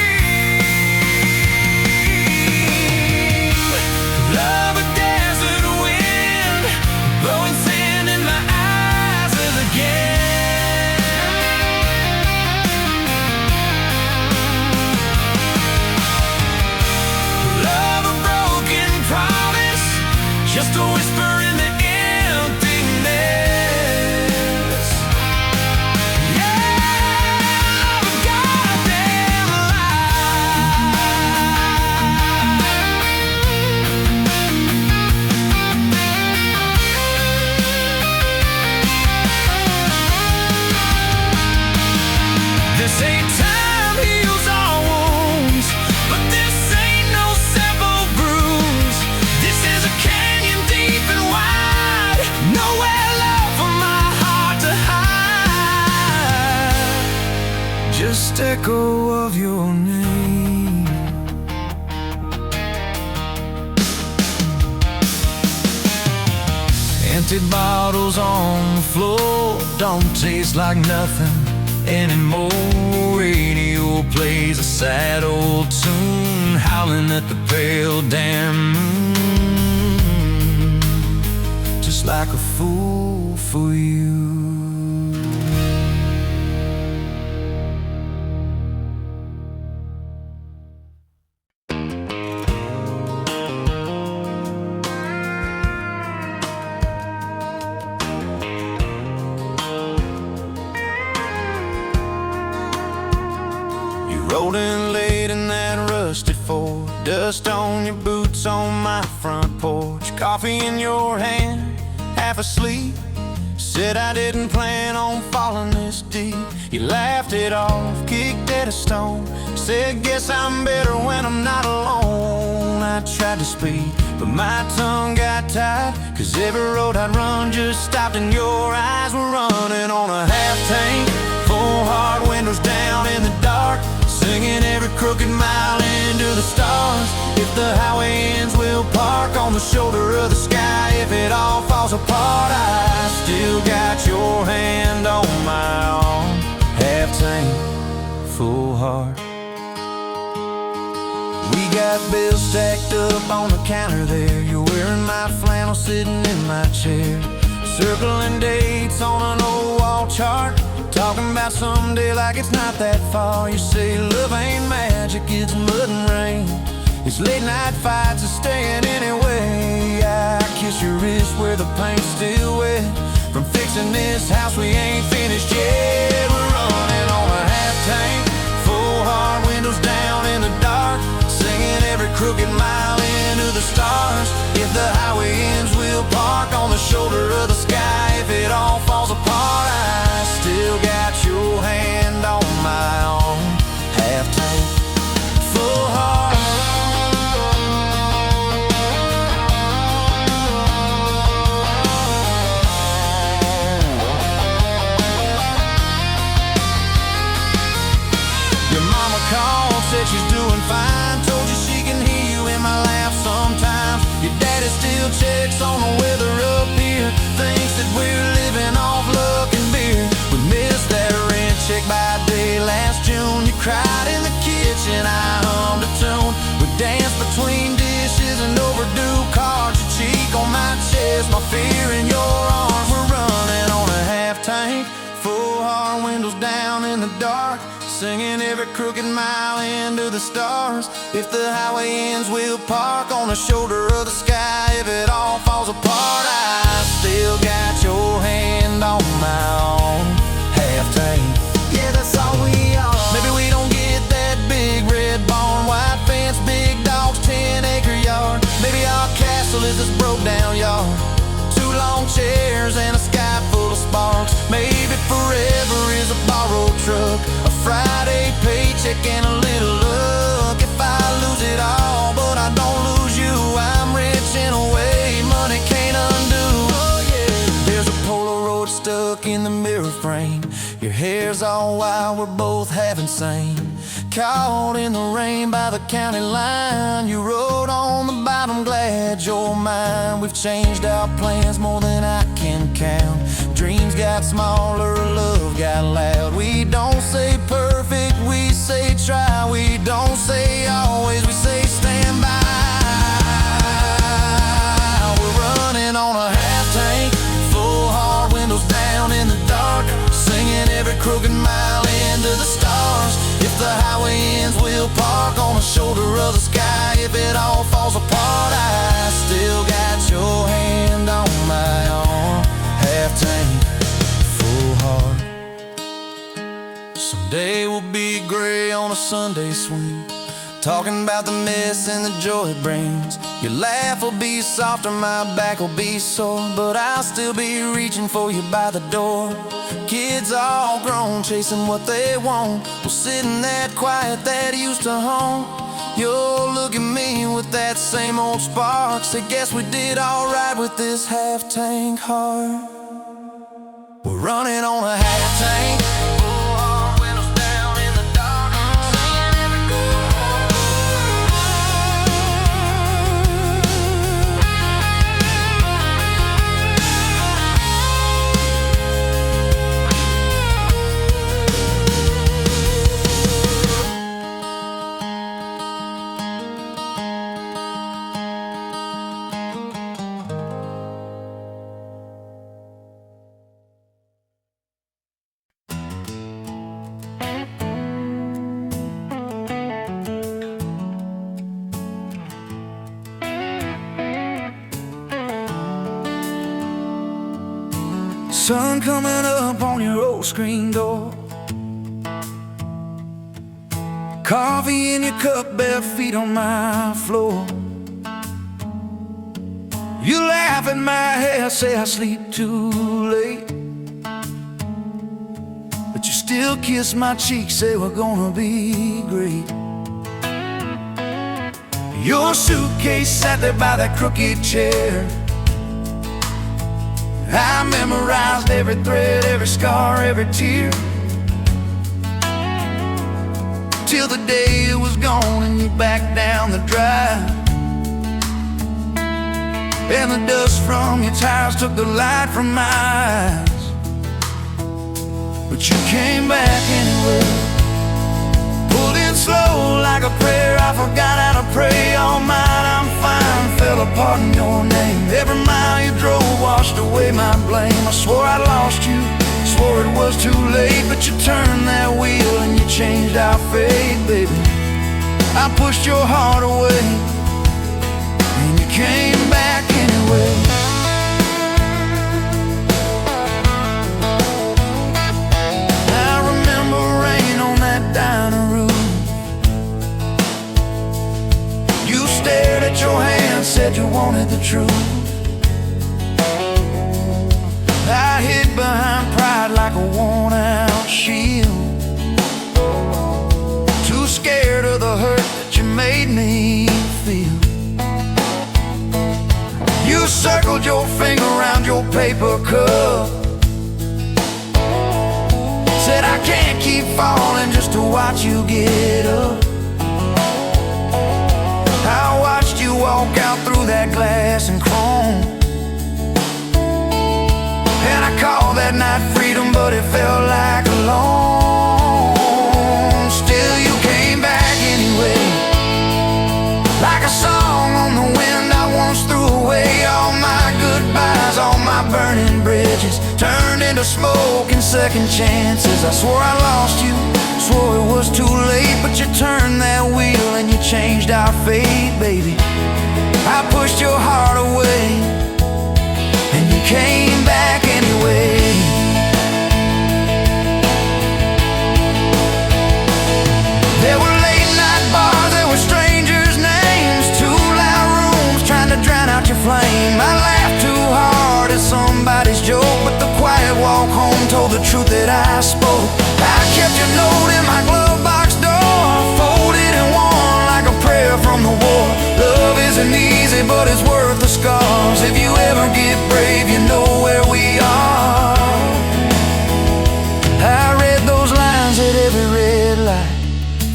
Love a desert wind, blowing sand in my eyes again. Love a broken promise, just a whisper in the emptiness. Yeah, love a goddamn lie. This ain't time heals all wounds, but this ain't no simple bruise. This is a canyon deep and wide, nowhere left for my heart to hide. Just echo of your name. Empty bottles on the floor don't taste like nothing anymore. Radio plays a sad old tune, howling at the pale damn moon, just like a fool for you. Rolling late in that rusted Ford, dust on your boots on my front porch, coffee in your hand, half asleep. Said I didn't plan on falling this deep. You laughed it off, kicked at a stone, said guess I'm better when I'm not alone. I tried to speak, but my tongue got tied, 'cause every road I'd run just stopped and your eyes were running on a half tank, full hard windows down in the dark.
singing every crooked mile into the stars. If the highway ends, we'll park on the shoulder of the sky. If it all falls apart, I still got your hand on my arm. Half tank, full heart. We got bills stacked up on the counter there. You're wearing my flannel, sitting in my chair, circling dates on an old wall chart, talking about someday like it's not that far. You say love ain't magic, it's mud and rain. It's late night fights and staying anyway. I kiss your wrist where the paint's still wet from fixing this house we ain't finished yet. We're running on a half tank, full heart, windows down in the dark, singing every crooked mile into the stars. If the highway ends, we'll park on the shoulder of the sky. If it all falls apart, I still got your hand on my arm. Half tank, full heart. Your mama called, said she's doing fine, told you she can hear you in my laugh sometimes. Your daddy still checks on the weather up here, thinks that we're living off luck and beer. We missed that rent check by day last June. You cried in the kitchen, I hummed a tune. We danced between dishes and overdue cards. Your cheek on my chest, my fear in your arms. We're running on a half tank, full heart, windows down in the dark, singing every crooked mile into the stars. If the highway ends, we'll park on the shoulder of the sky. If it all falls apart, I still got your hand on my arm. Half tank, yeah, that's all we are. Maybe we don't get that big red barn, white fence, big dogs, 10-acre yard. Maybe our castle is this broke down yard, 2 long chairs and a sky full of sparks. Maybe forever is a borrowed truck, a Friday paycheck and a little luck. If I lose it all but I don't lose you, I'm rich in a way money can't undo. Oh yeah. There's a Polaroid stuck in the mirror frame, your hair's all wild, we're both half insane. Caught in the rain by the county line, you wrote on the bottom, glad you're mine. We've changed our plans more than I can count. Dreams got smaller, love got loud. We don't say perfect, we say try. We don't say always, we say stand by. We're running on a half tank, full heart, windows down in the dark, singing every crooked mile into the stars. If the highway ends, we'll park on the shoulder of the sky. If it all falls apart, I still got your hand on my arm. Half tank, full heart. Someday we'll be gray on a Sunday swing, talking about the mess and the joy it brings. Your laugh will be softer, my back will be sore, but I'll still be reaching for you by the door. Kids all grown, chasing what they want, we'll sit in that quiet that used to haunt. You'll look at me with that same old spark, say guess we did alright with this half tank heart. We're running on a half tank, full heart, windows down in the dark, singing every sun coming up on your old screen door, coffee in your cup, bare feet on my floor. You laugh at my hair, say I sleep too late, but you still kiss my cheek, say we're gonna be great. Your suitcase sat there by that crooked chair, I memorized every thread, every scar, every tear. till the day it was gone and you backed down the drive. And the dust from your tires took the light from my eyes. But you came back anyway. Pulled in slow like a prayer. I forgot how to pray. All mine, I'm fine. Fell apart in your name. Every mile you drove washed away my blame. I swore I lost you, swore it was too late. But you turned that wheel and you changed our fate, baby. I pushed your heart away and you came back anyway. I remember rain on that dining room. You stared at your hand, said you wanted the truth. I hid behind pride like a worn-out shield, too scared of the hurt that you made me feel. You circled your finger around your paper cup, said I can't keep falling just to watch you get up. I watched you walk out through that glass and chrome, and I called that night freedom, but it felt like alone. Still you came back anyway, like a song on the wind I once threw away. All my goodbyes, all my burning bridges turned into smoke and second chances. I swore I lost you, swore it was too late. But you turned that wheel and you changed our fate, baby. I pushed your heart away and you came back anyway. There were late night bars, there were strangers' names, too loud rooms trying to drown out your flame. I laughed too hard at somebody's joke, but the quiet walk home told the truth that I spoke. I kept your note in my glove box door, folded and worn like a prayer from the war. Love isn't easy, but it's worth the scars. If you ever get brave, you know where we are. I read those lines at every red light,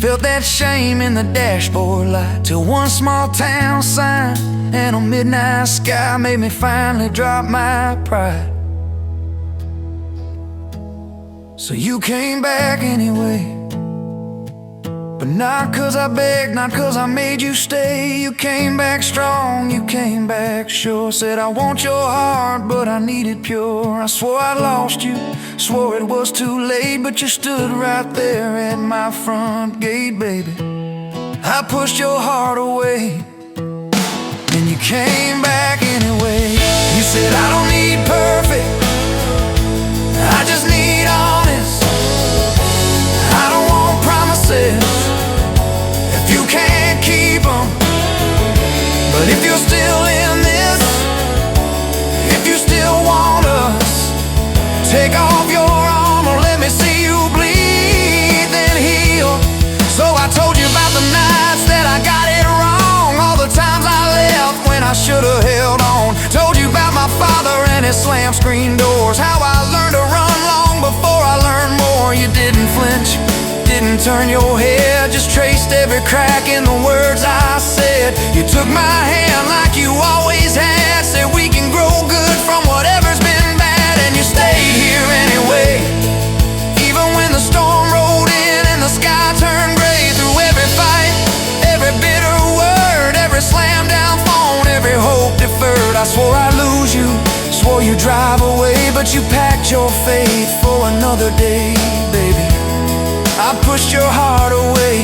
felt that shame in the dashboard light, till one small town sign and a midnight sky made me finally drop my pride. So you came back anyway, but not 'cause I begged, not 'cause I made you stay. You came back strong, you came back sure. Said I want your heart, but I need it pure. I swore I lost you, swore it was too late. But you stood right there at my front gate, baby. I pushed your heart away and you came back anyway. You said I don't need perfect, I just need honest. I don't want promises if you can't keep them. But if you're still in this, if you still want us, take off your armor, let me see you bleed, then heal. So I told you about the nights that I got it wrong, all the times I left when I should've held on. Told you about my father and his slam screen doors, how I learned to run long before I learned more. You didn't flinch, didn't turn your head, just traced every crack in the words I said. You took my hand like you always had, said we can grow good from whatever's been bad. And you stayed here anyway, even when the storm rolled in and the sky turned gray. Through every fight, every bitter word, every slam down phone, every hope deferred. I swore I'd lose you, swore you'd drive away, but you packed your faith for another day, baby. I pushed your heart away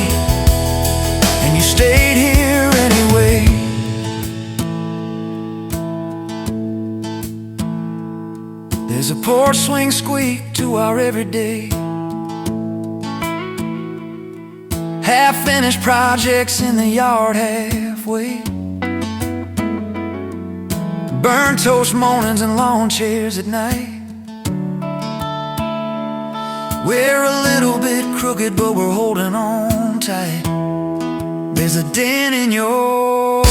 and you stayed here anyway. There's a porch swing squeak to our everyday, half-finished projects in the yard halfway, burnt toast mornings and lawn chairs at night. We're a little bit crooked, but we're holding on tight. There's a dent in your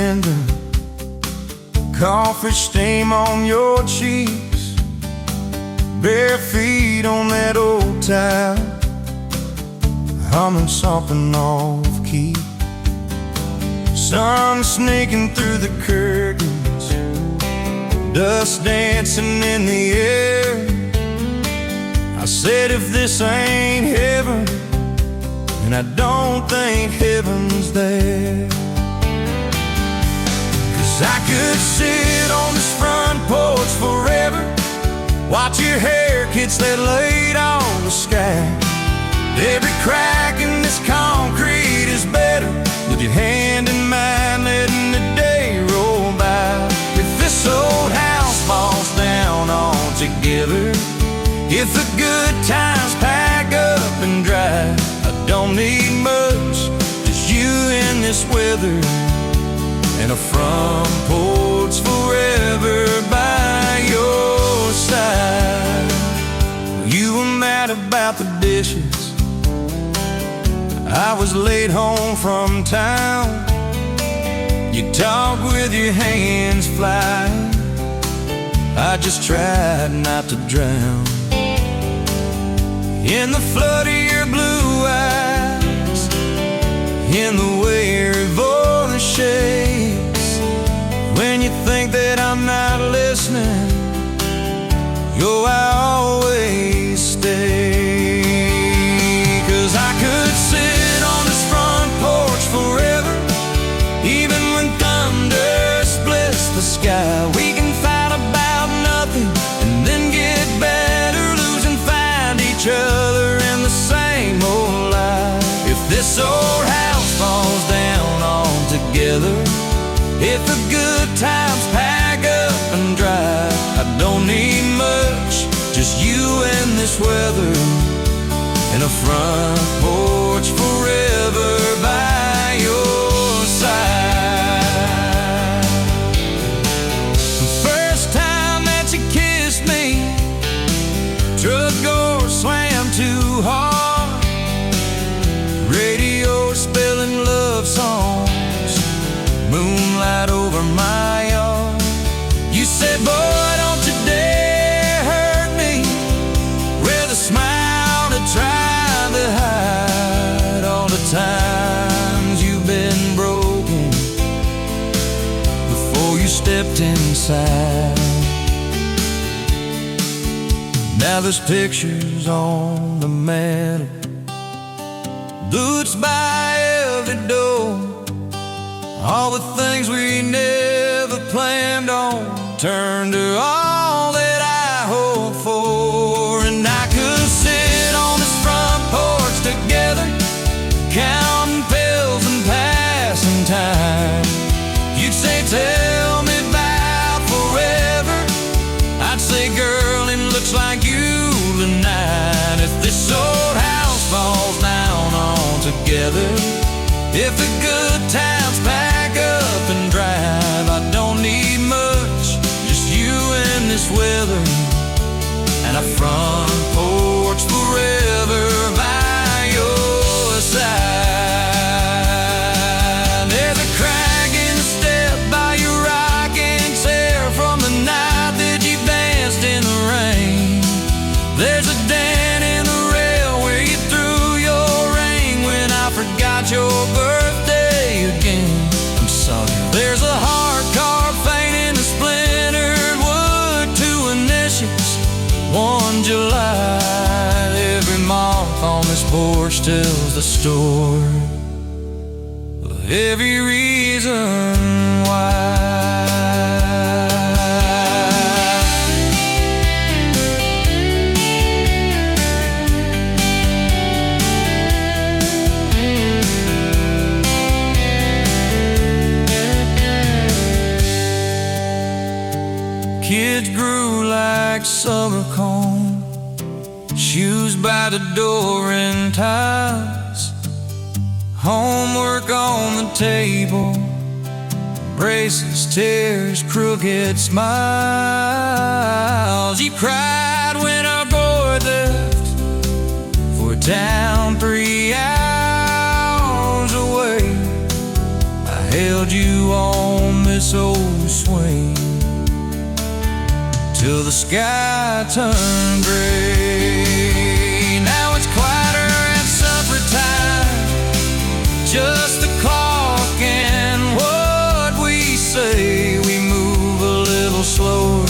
window, coffee stain on your cheeks, bare feet on that old tile, humming something off key. Sun sneaking through the curtains, dust dancing in the air. I said, if this ain't heaven, and I don't think heaven's there. 'Cause I could sit on this front porch forever, watch your hair kids that laid on the sky. Every crack in this concrete is better with your hand in mine, letting the day roll by. If this old house falls down altogether, if the good times pack up and drive, I don't need much, just you in this weather, and a front porch forever by your side. You were mad about the dishes, I was late home from town. You talk with your hands flying, I just tried not to drown in the flood of your blue eyes, in the way your voice shakes. When you think that I'm not listening, yo, I always stay. 'Cause I could sit on this front porch forever, even when thunder splits the sky. We can fight about nothing and then get better, lose and find each other in the same old life. If this old house falls down altogether, if the good times pack up and drive, I don't need much, just you and this weather, and a front porch forever by your side. The first time that you kissed me, truck door slammed too hard, radio spelling love songs, moonlight over my yard. You said, boy, don't you dare hurt me, with a smile to try to hide all the times you've been broken before you stepped inside. Now there's pictures on the mantle, boots by every door, all the things we never planned on turned to all that I hoped for. And I could sit on this front porch together, counting pills and passing time. You'd say, tell me about forever, I'd say, girl, it looks like you tonight. If this old house falls down altogether, if the good times pack up and drive, I don't need much, just you and this weather, and a front porch forever by your side. There's a crack in the step by your rocking chair from the night that you danced in the rain. There's a dent in the rail where you threw your ring when I forgot your birthday again. I'm sorry. There's a heart carved faint in the splintered wood, 2 initials, 1 July. Every mark on this porch tells the story of every reason why. Kids grew like summer corn, shoes by the door and ties, homework on the table, braces, tears, crooked smiles. You cried when our boy left for a town 3 hours away. I held you on this old swing till the sky turned gray. Now it's quieter at supper time, just the clock and what we say. We move a little slower,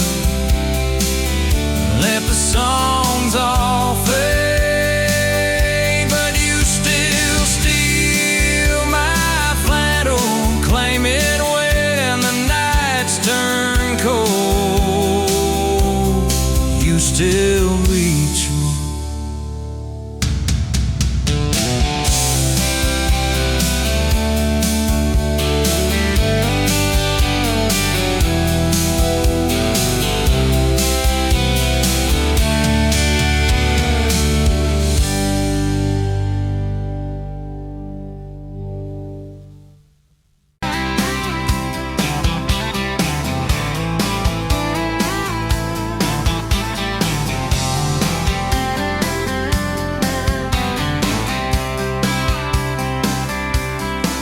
let the songs all fade, but you still steal my flannel, claim it when the nights turn cold. You still reach me.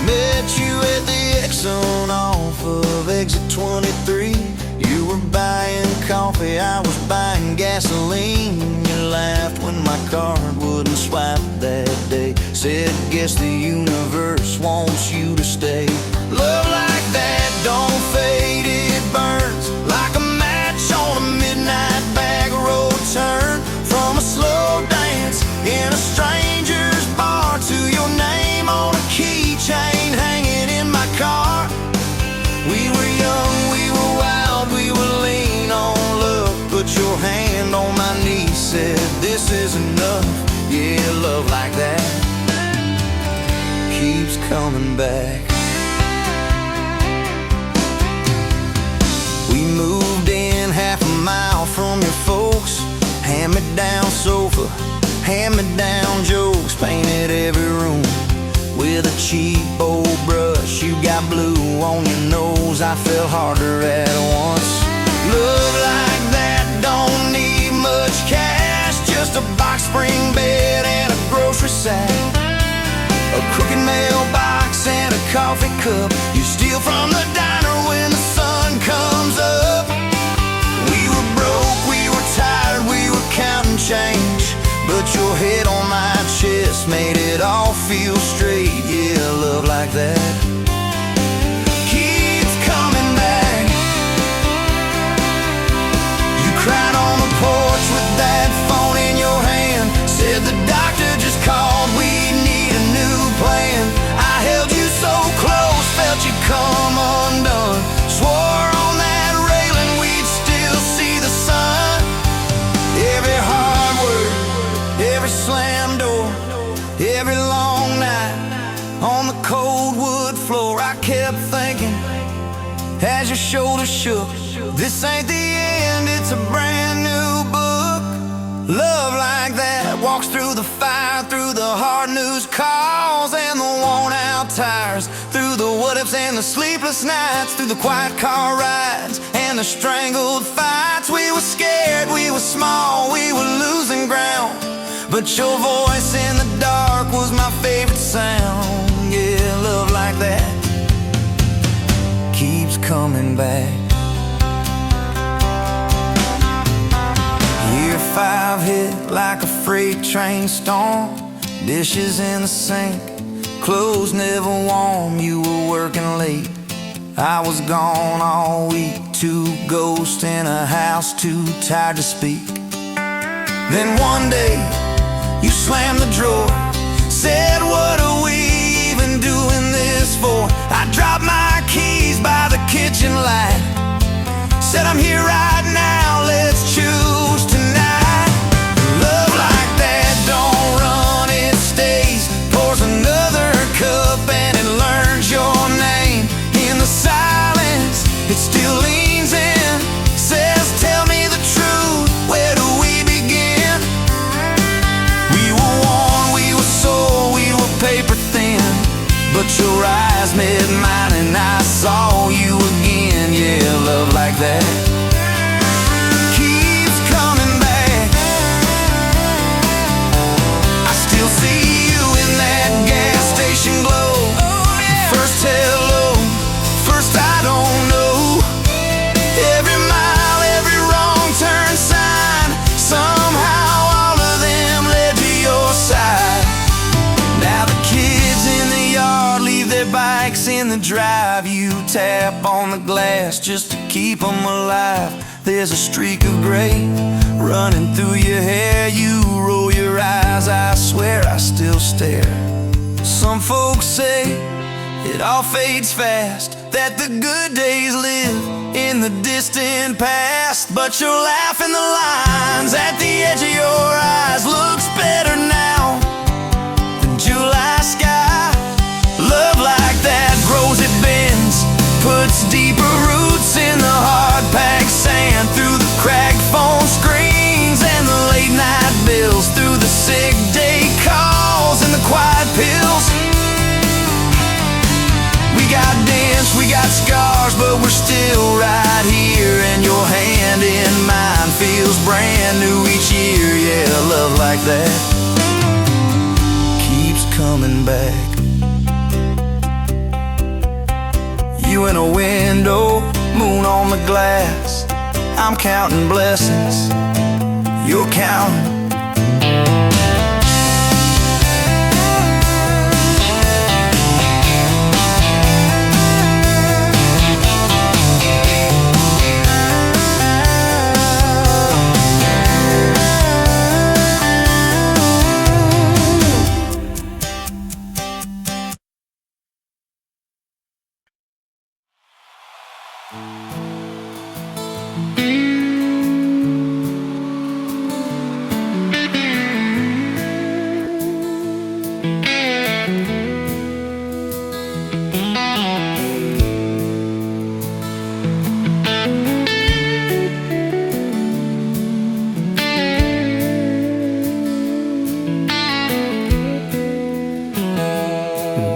Met you at the Exxon off of exit 23. You were buying coffee, I was buying gasoline. You laughed when my card wouldn't swipe that day. Said, guess the universe wants you to stay. Love like that don't fade, it burns like a match on a midnight back road turn. From a slow dance in a stranger's bar to your name on a keychain hanging in my car. We were young, we were wild, we were lean on love. Put your hand on my knee, said this is enough. Yeah, love like that keeps coming back. We moved in half a mile from your folks. Hand-me-down sofa, hand-me-down jokes. Painted every room with a cheap old brush. You got blue on your nose, I fell harder at once. Love like that don't need much cash, just a box spring bed and a grocery sack, a crooked mailbox and a coffee cup. You steal from the diner when the sun comes up. We were broke, we were tired, we were counting change, but your head on my chest made it all feel straight. Yeah, love like that keeps coming back. You cried on the porch with that phone in your hand. Said the doctor just called, we need a new plan. I held you so close, felt you come undone. Swore on that railing we'd still see the sun. Every hard word, every slam door, every long night on the cold wood floor, I kept thinking as your shoulders shook, this ain't the end, it's a brand new book. Love like that walks through the fire, through the hard news calls and the worn out tires, through the what ifs and the sleepless nights, through the quiet car rides and the strangled fights. We were scared, we were small, we were losing ground, but your voice in the dark was my favorite sound. Yeah, love like that keeps coming back. Year 5 hit like a freight train storm. Dishes in the sink, clothes never warm. You were working late, I was gone all week. 2 ghosts in a house, too tired to speak. Then one day you slammed the drawer, said, what are we even doing this for? I dropped my keys by the kitchen light, said, I'm here right now, let's choose tonight. Love like that don't run, it stays. Pours another cup and it learns your name. In the silence, it still leans in, says, tell me the truth, where do we begin? We were worn, we were sore, we were paper thin, but your eyes met mine and I saw you again. Yeah, love like that keeps coming back. I still see you in that gas station glow. First hello, first I don't know. tap on the glass just to keep them alive. There's a streak of gray running through your hair. You roll your eyes, I swear I still stare. Some folks say it all fades fast, that the good days live in the distant past. But your laugh and the lines at the edge of your eyes looks better now than July sky. Love like that grows, it bends, puts deeper roots in the hard-packed sand, through the cracked phone screens and the late-night bills, through the sick day calls and the quiet pills. We got dents, we got scars, but we're still right here, and your hand in mine feels brand new each year. Yeah, love like that keeps coming back. You in a window, moon on the glass. I'm counting blessings, you're counting.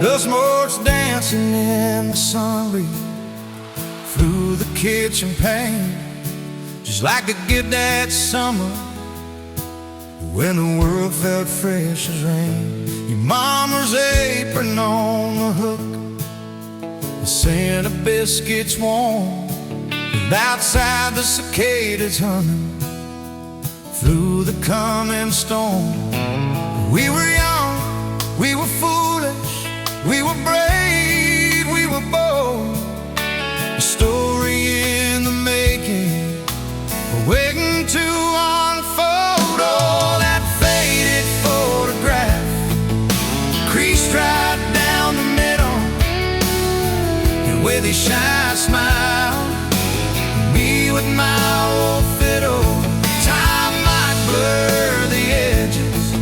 Dust motes dancing in the sun breeze through the kitchen pane, just like a gift that summer when the world felt fresh as rain. Your mama's apron on the hook, the scent of biscuits warm, and outside the cicadas humming through the coming storm. We were young, we were foolish, we were brave, we were bold. A story in the making, waiting to unfold. Oh, that faded photograph, creased right down the middle, and with a shy smile, me with my old fiddle. Time might blur the edges,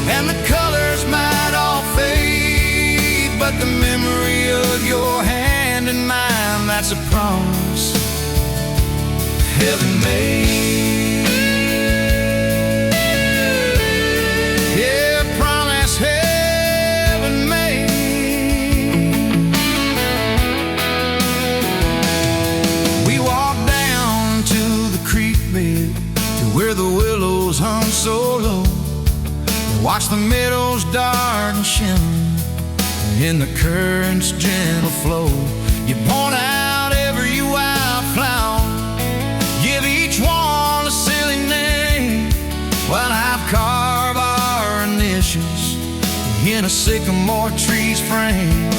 and the colors might all fade, but the memory of your hand in mine, that's a promise heaven made. Yeah, promise heaven made. We walked down to the creek bed, to where the willows hung so low, and watched the meadows dark and shimmer in the current's gentle flow. You point out every wildflower, give each one a silly name, while I've carved our initials in a sycamore tree's frame.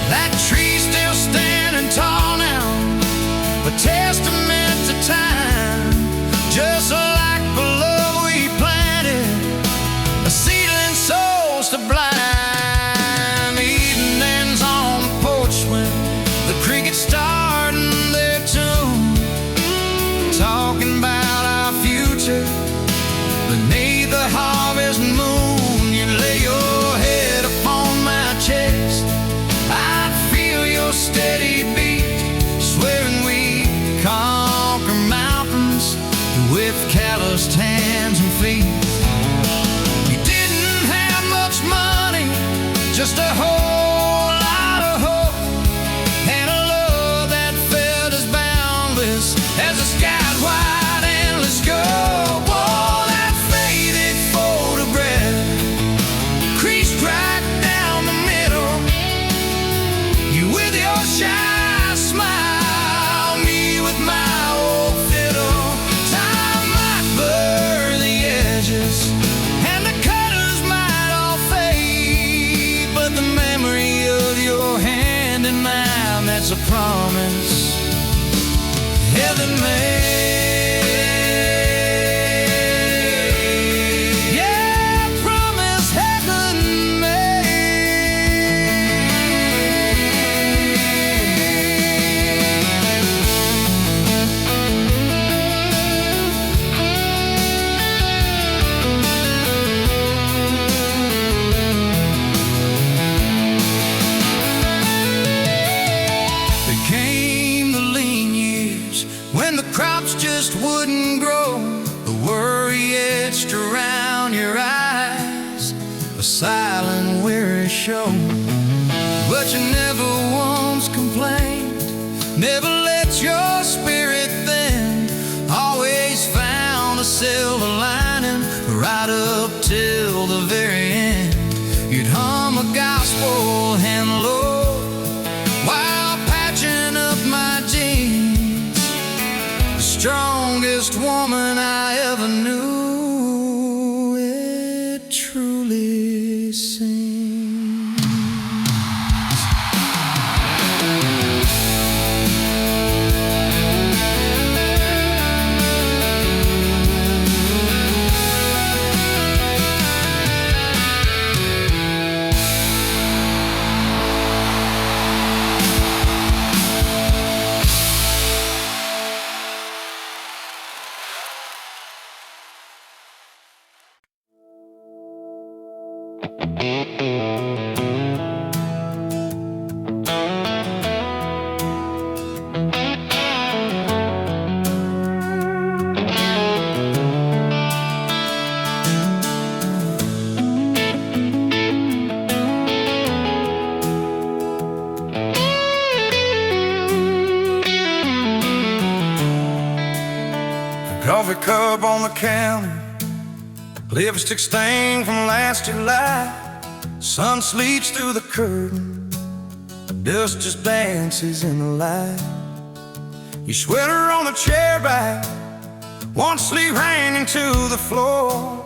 That tree's still standing tall now, a testament to time, just like the love we planted, a seedling souls to blind. Crickets starting their tune, talking about our future beneath the harvest moon. You lay your head upon my chest, I'd feel your steady beat, swearing we conquer mountains with calloused hands and feet. You didn't have much money, just a whole lot of hope, and a love that promise heaven made. Yeah, promise heaven made. Came the lean years when the crops just wouldn't grow. The worry etched around your eyes, a silent, weary show. But you never once complained, never let your spirit thin. Always found a silver lining right up till the very end. You'd hum a gospel and Lord while patching up my jeans. The strongest woman I ever knew, it truly seems. Coffee cup on the counter, lipstick stain from last July. Sun sleeps through the curtain, dust just dances in the light. Your sweater on the chair back, one sleeve hanging to the floor.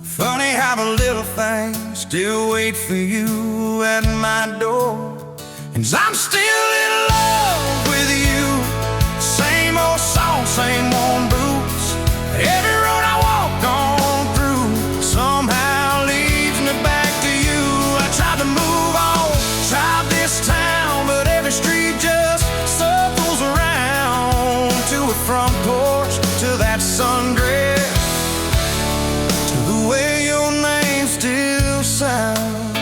Funny how the little things still wait for you at my door. And I'm still in love with you. Same old song, same worn boots. Every road I walk on through somehow leads me back to you. I tried to move on, tried this town, but every street just circles around. To a front porch, to that sundress, to the way your name still sounds.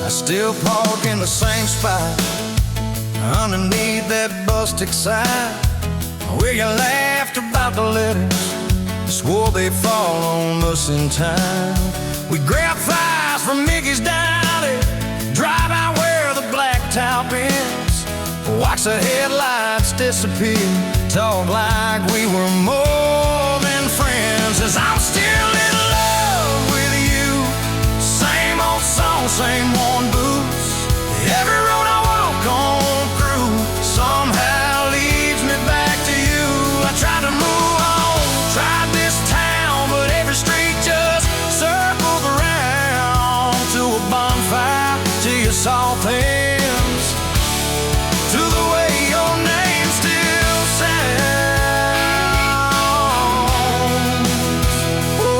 I still park in the same spot underneath that busted sign, where you laughed about the letters, swore they'd fall on us in time. We grab flies from Mickey's Deli, drive out where the blacktop ends, watch the headlights disappear, talk like we were more than friends. As I'm still in love with you, same old song, same worn boots. Every road I walk on somehow leads me back to you. I tried to move on, tried this town, but every street just circles around. To a bonfire, to your soft hands, to the way your name still sounds. Oh.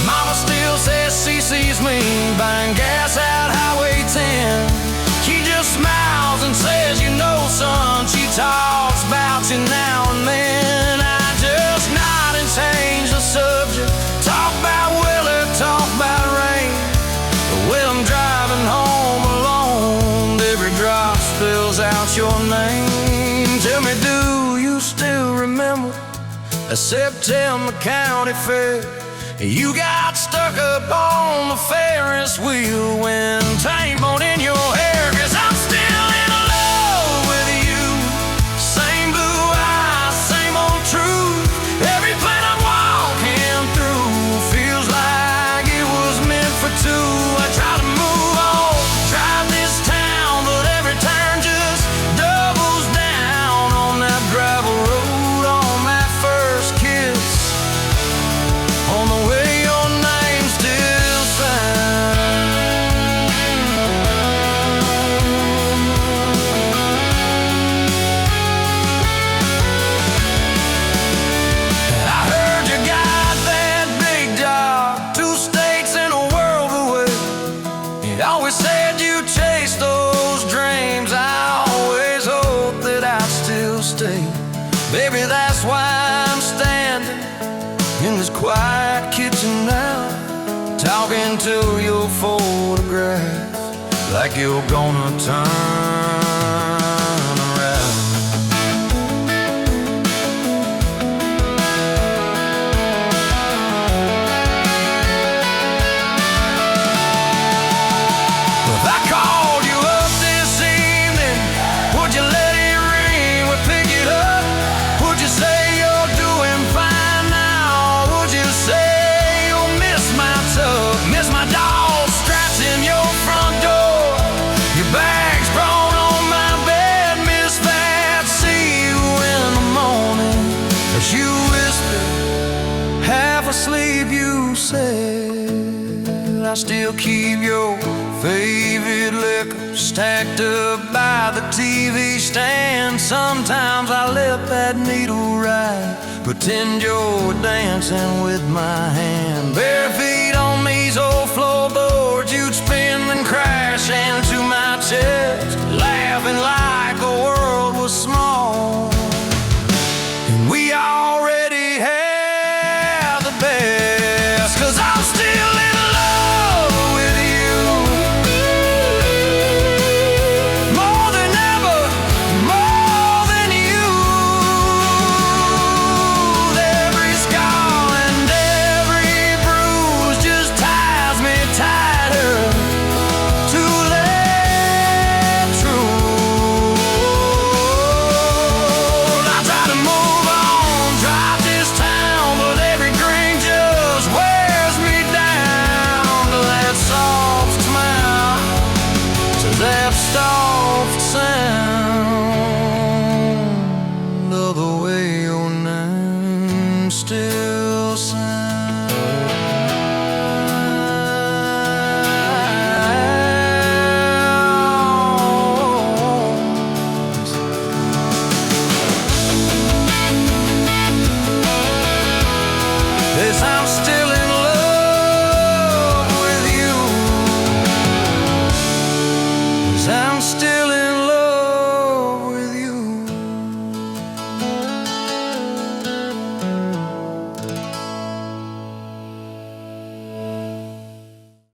Mama still says she sees me buying gas out Highway 10. She just smiles and says, you know, son, she talks about you now and then. I just nod and change the subject, talk about weather, talk about rain. Well, I'm driving home alone, every drop spills out your name. Tell me, do you still remember a September County Fair? You got stuck up on the Ferris wheel when time bone in your hair. 'Cause I'm still in love with you. Same blue eyes, same old truth. Every plane I'm walking through feels like it was meant for two. I try to move on, drive this town, but every turn just doubles down on that gravel road, on that first kiss. quiet kitchen now, talking to your photograph like you're gonna turn around. If I called you up this evening, would you let it ring? Would pick it up? Would you say you're doing fine now? Would you say you'll miss my tub, miss my dog scratching your front door? Your bag's thrown on my bed, miss that. See you in the morning as you whisper, half asleep. You said I still keep your favorite liquor stacked up by the TV stand. Sometimes I let that needle ride, pretend you're dancing with my hand.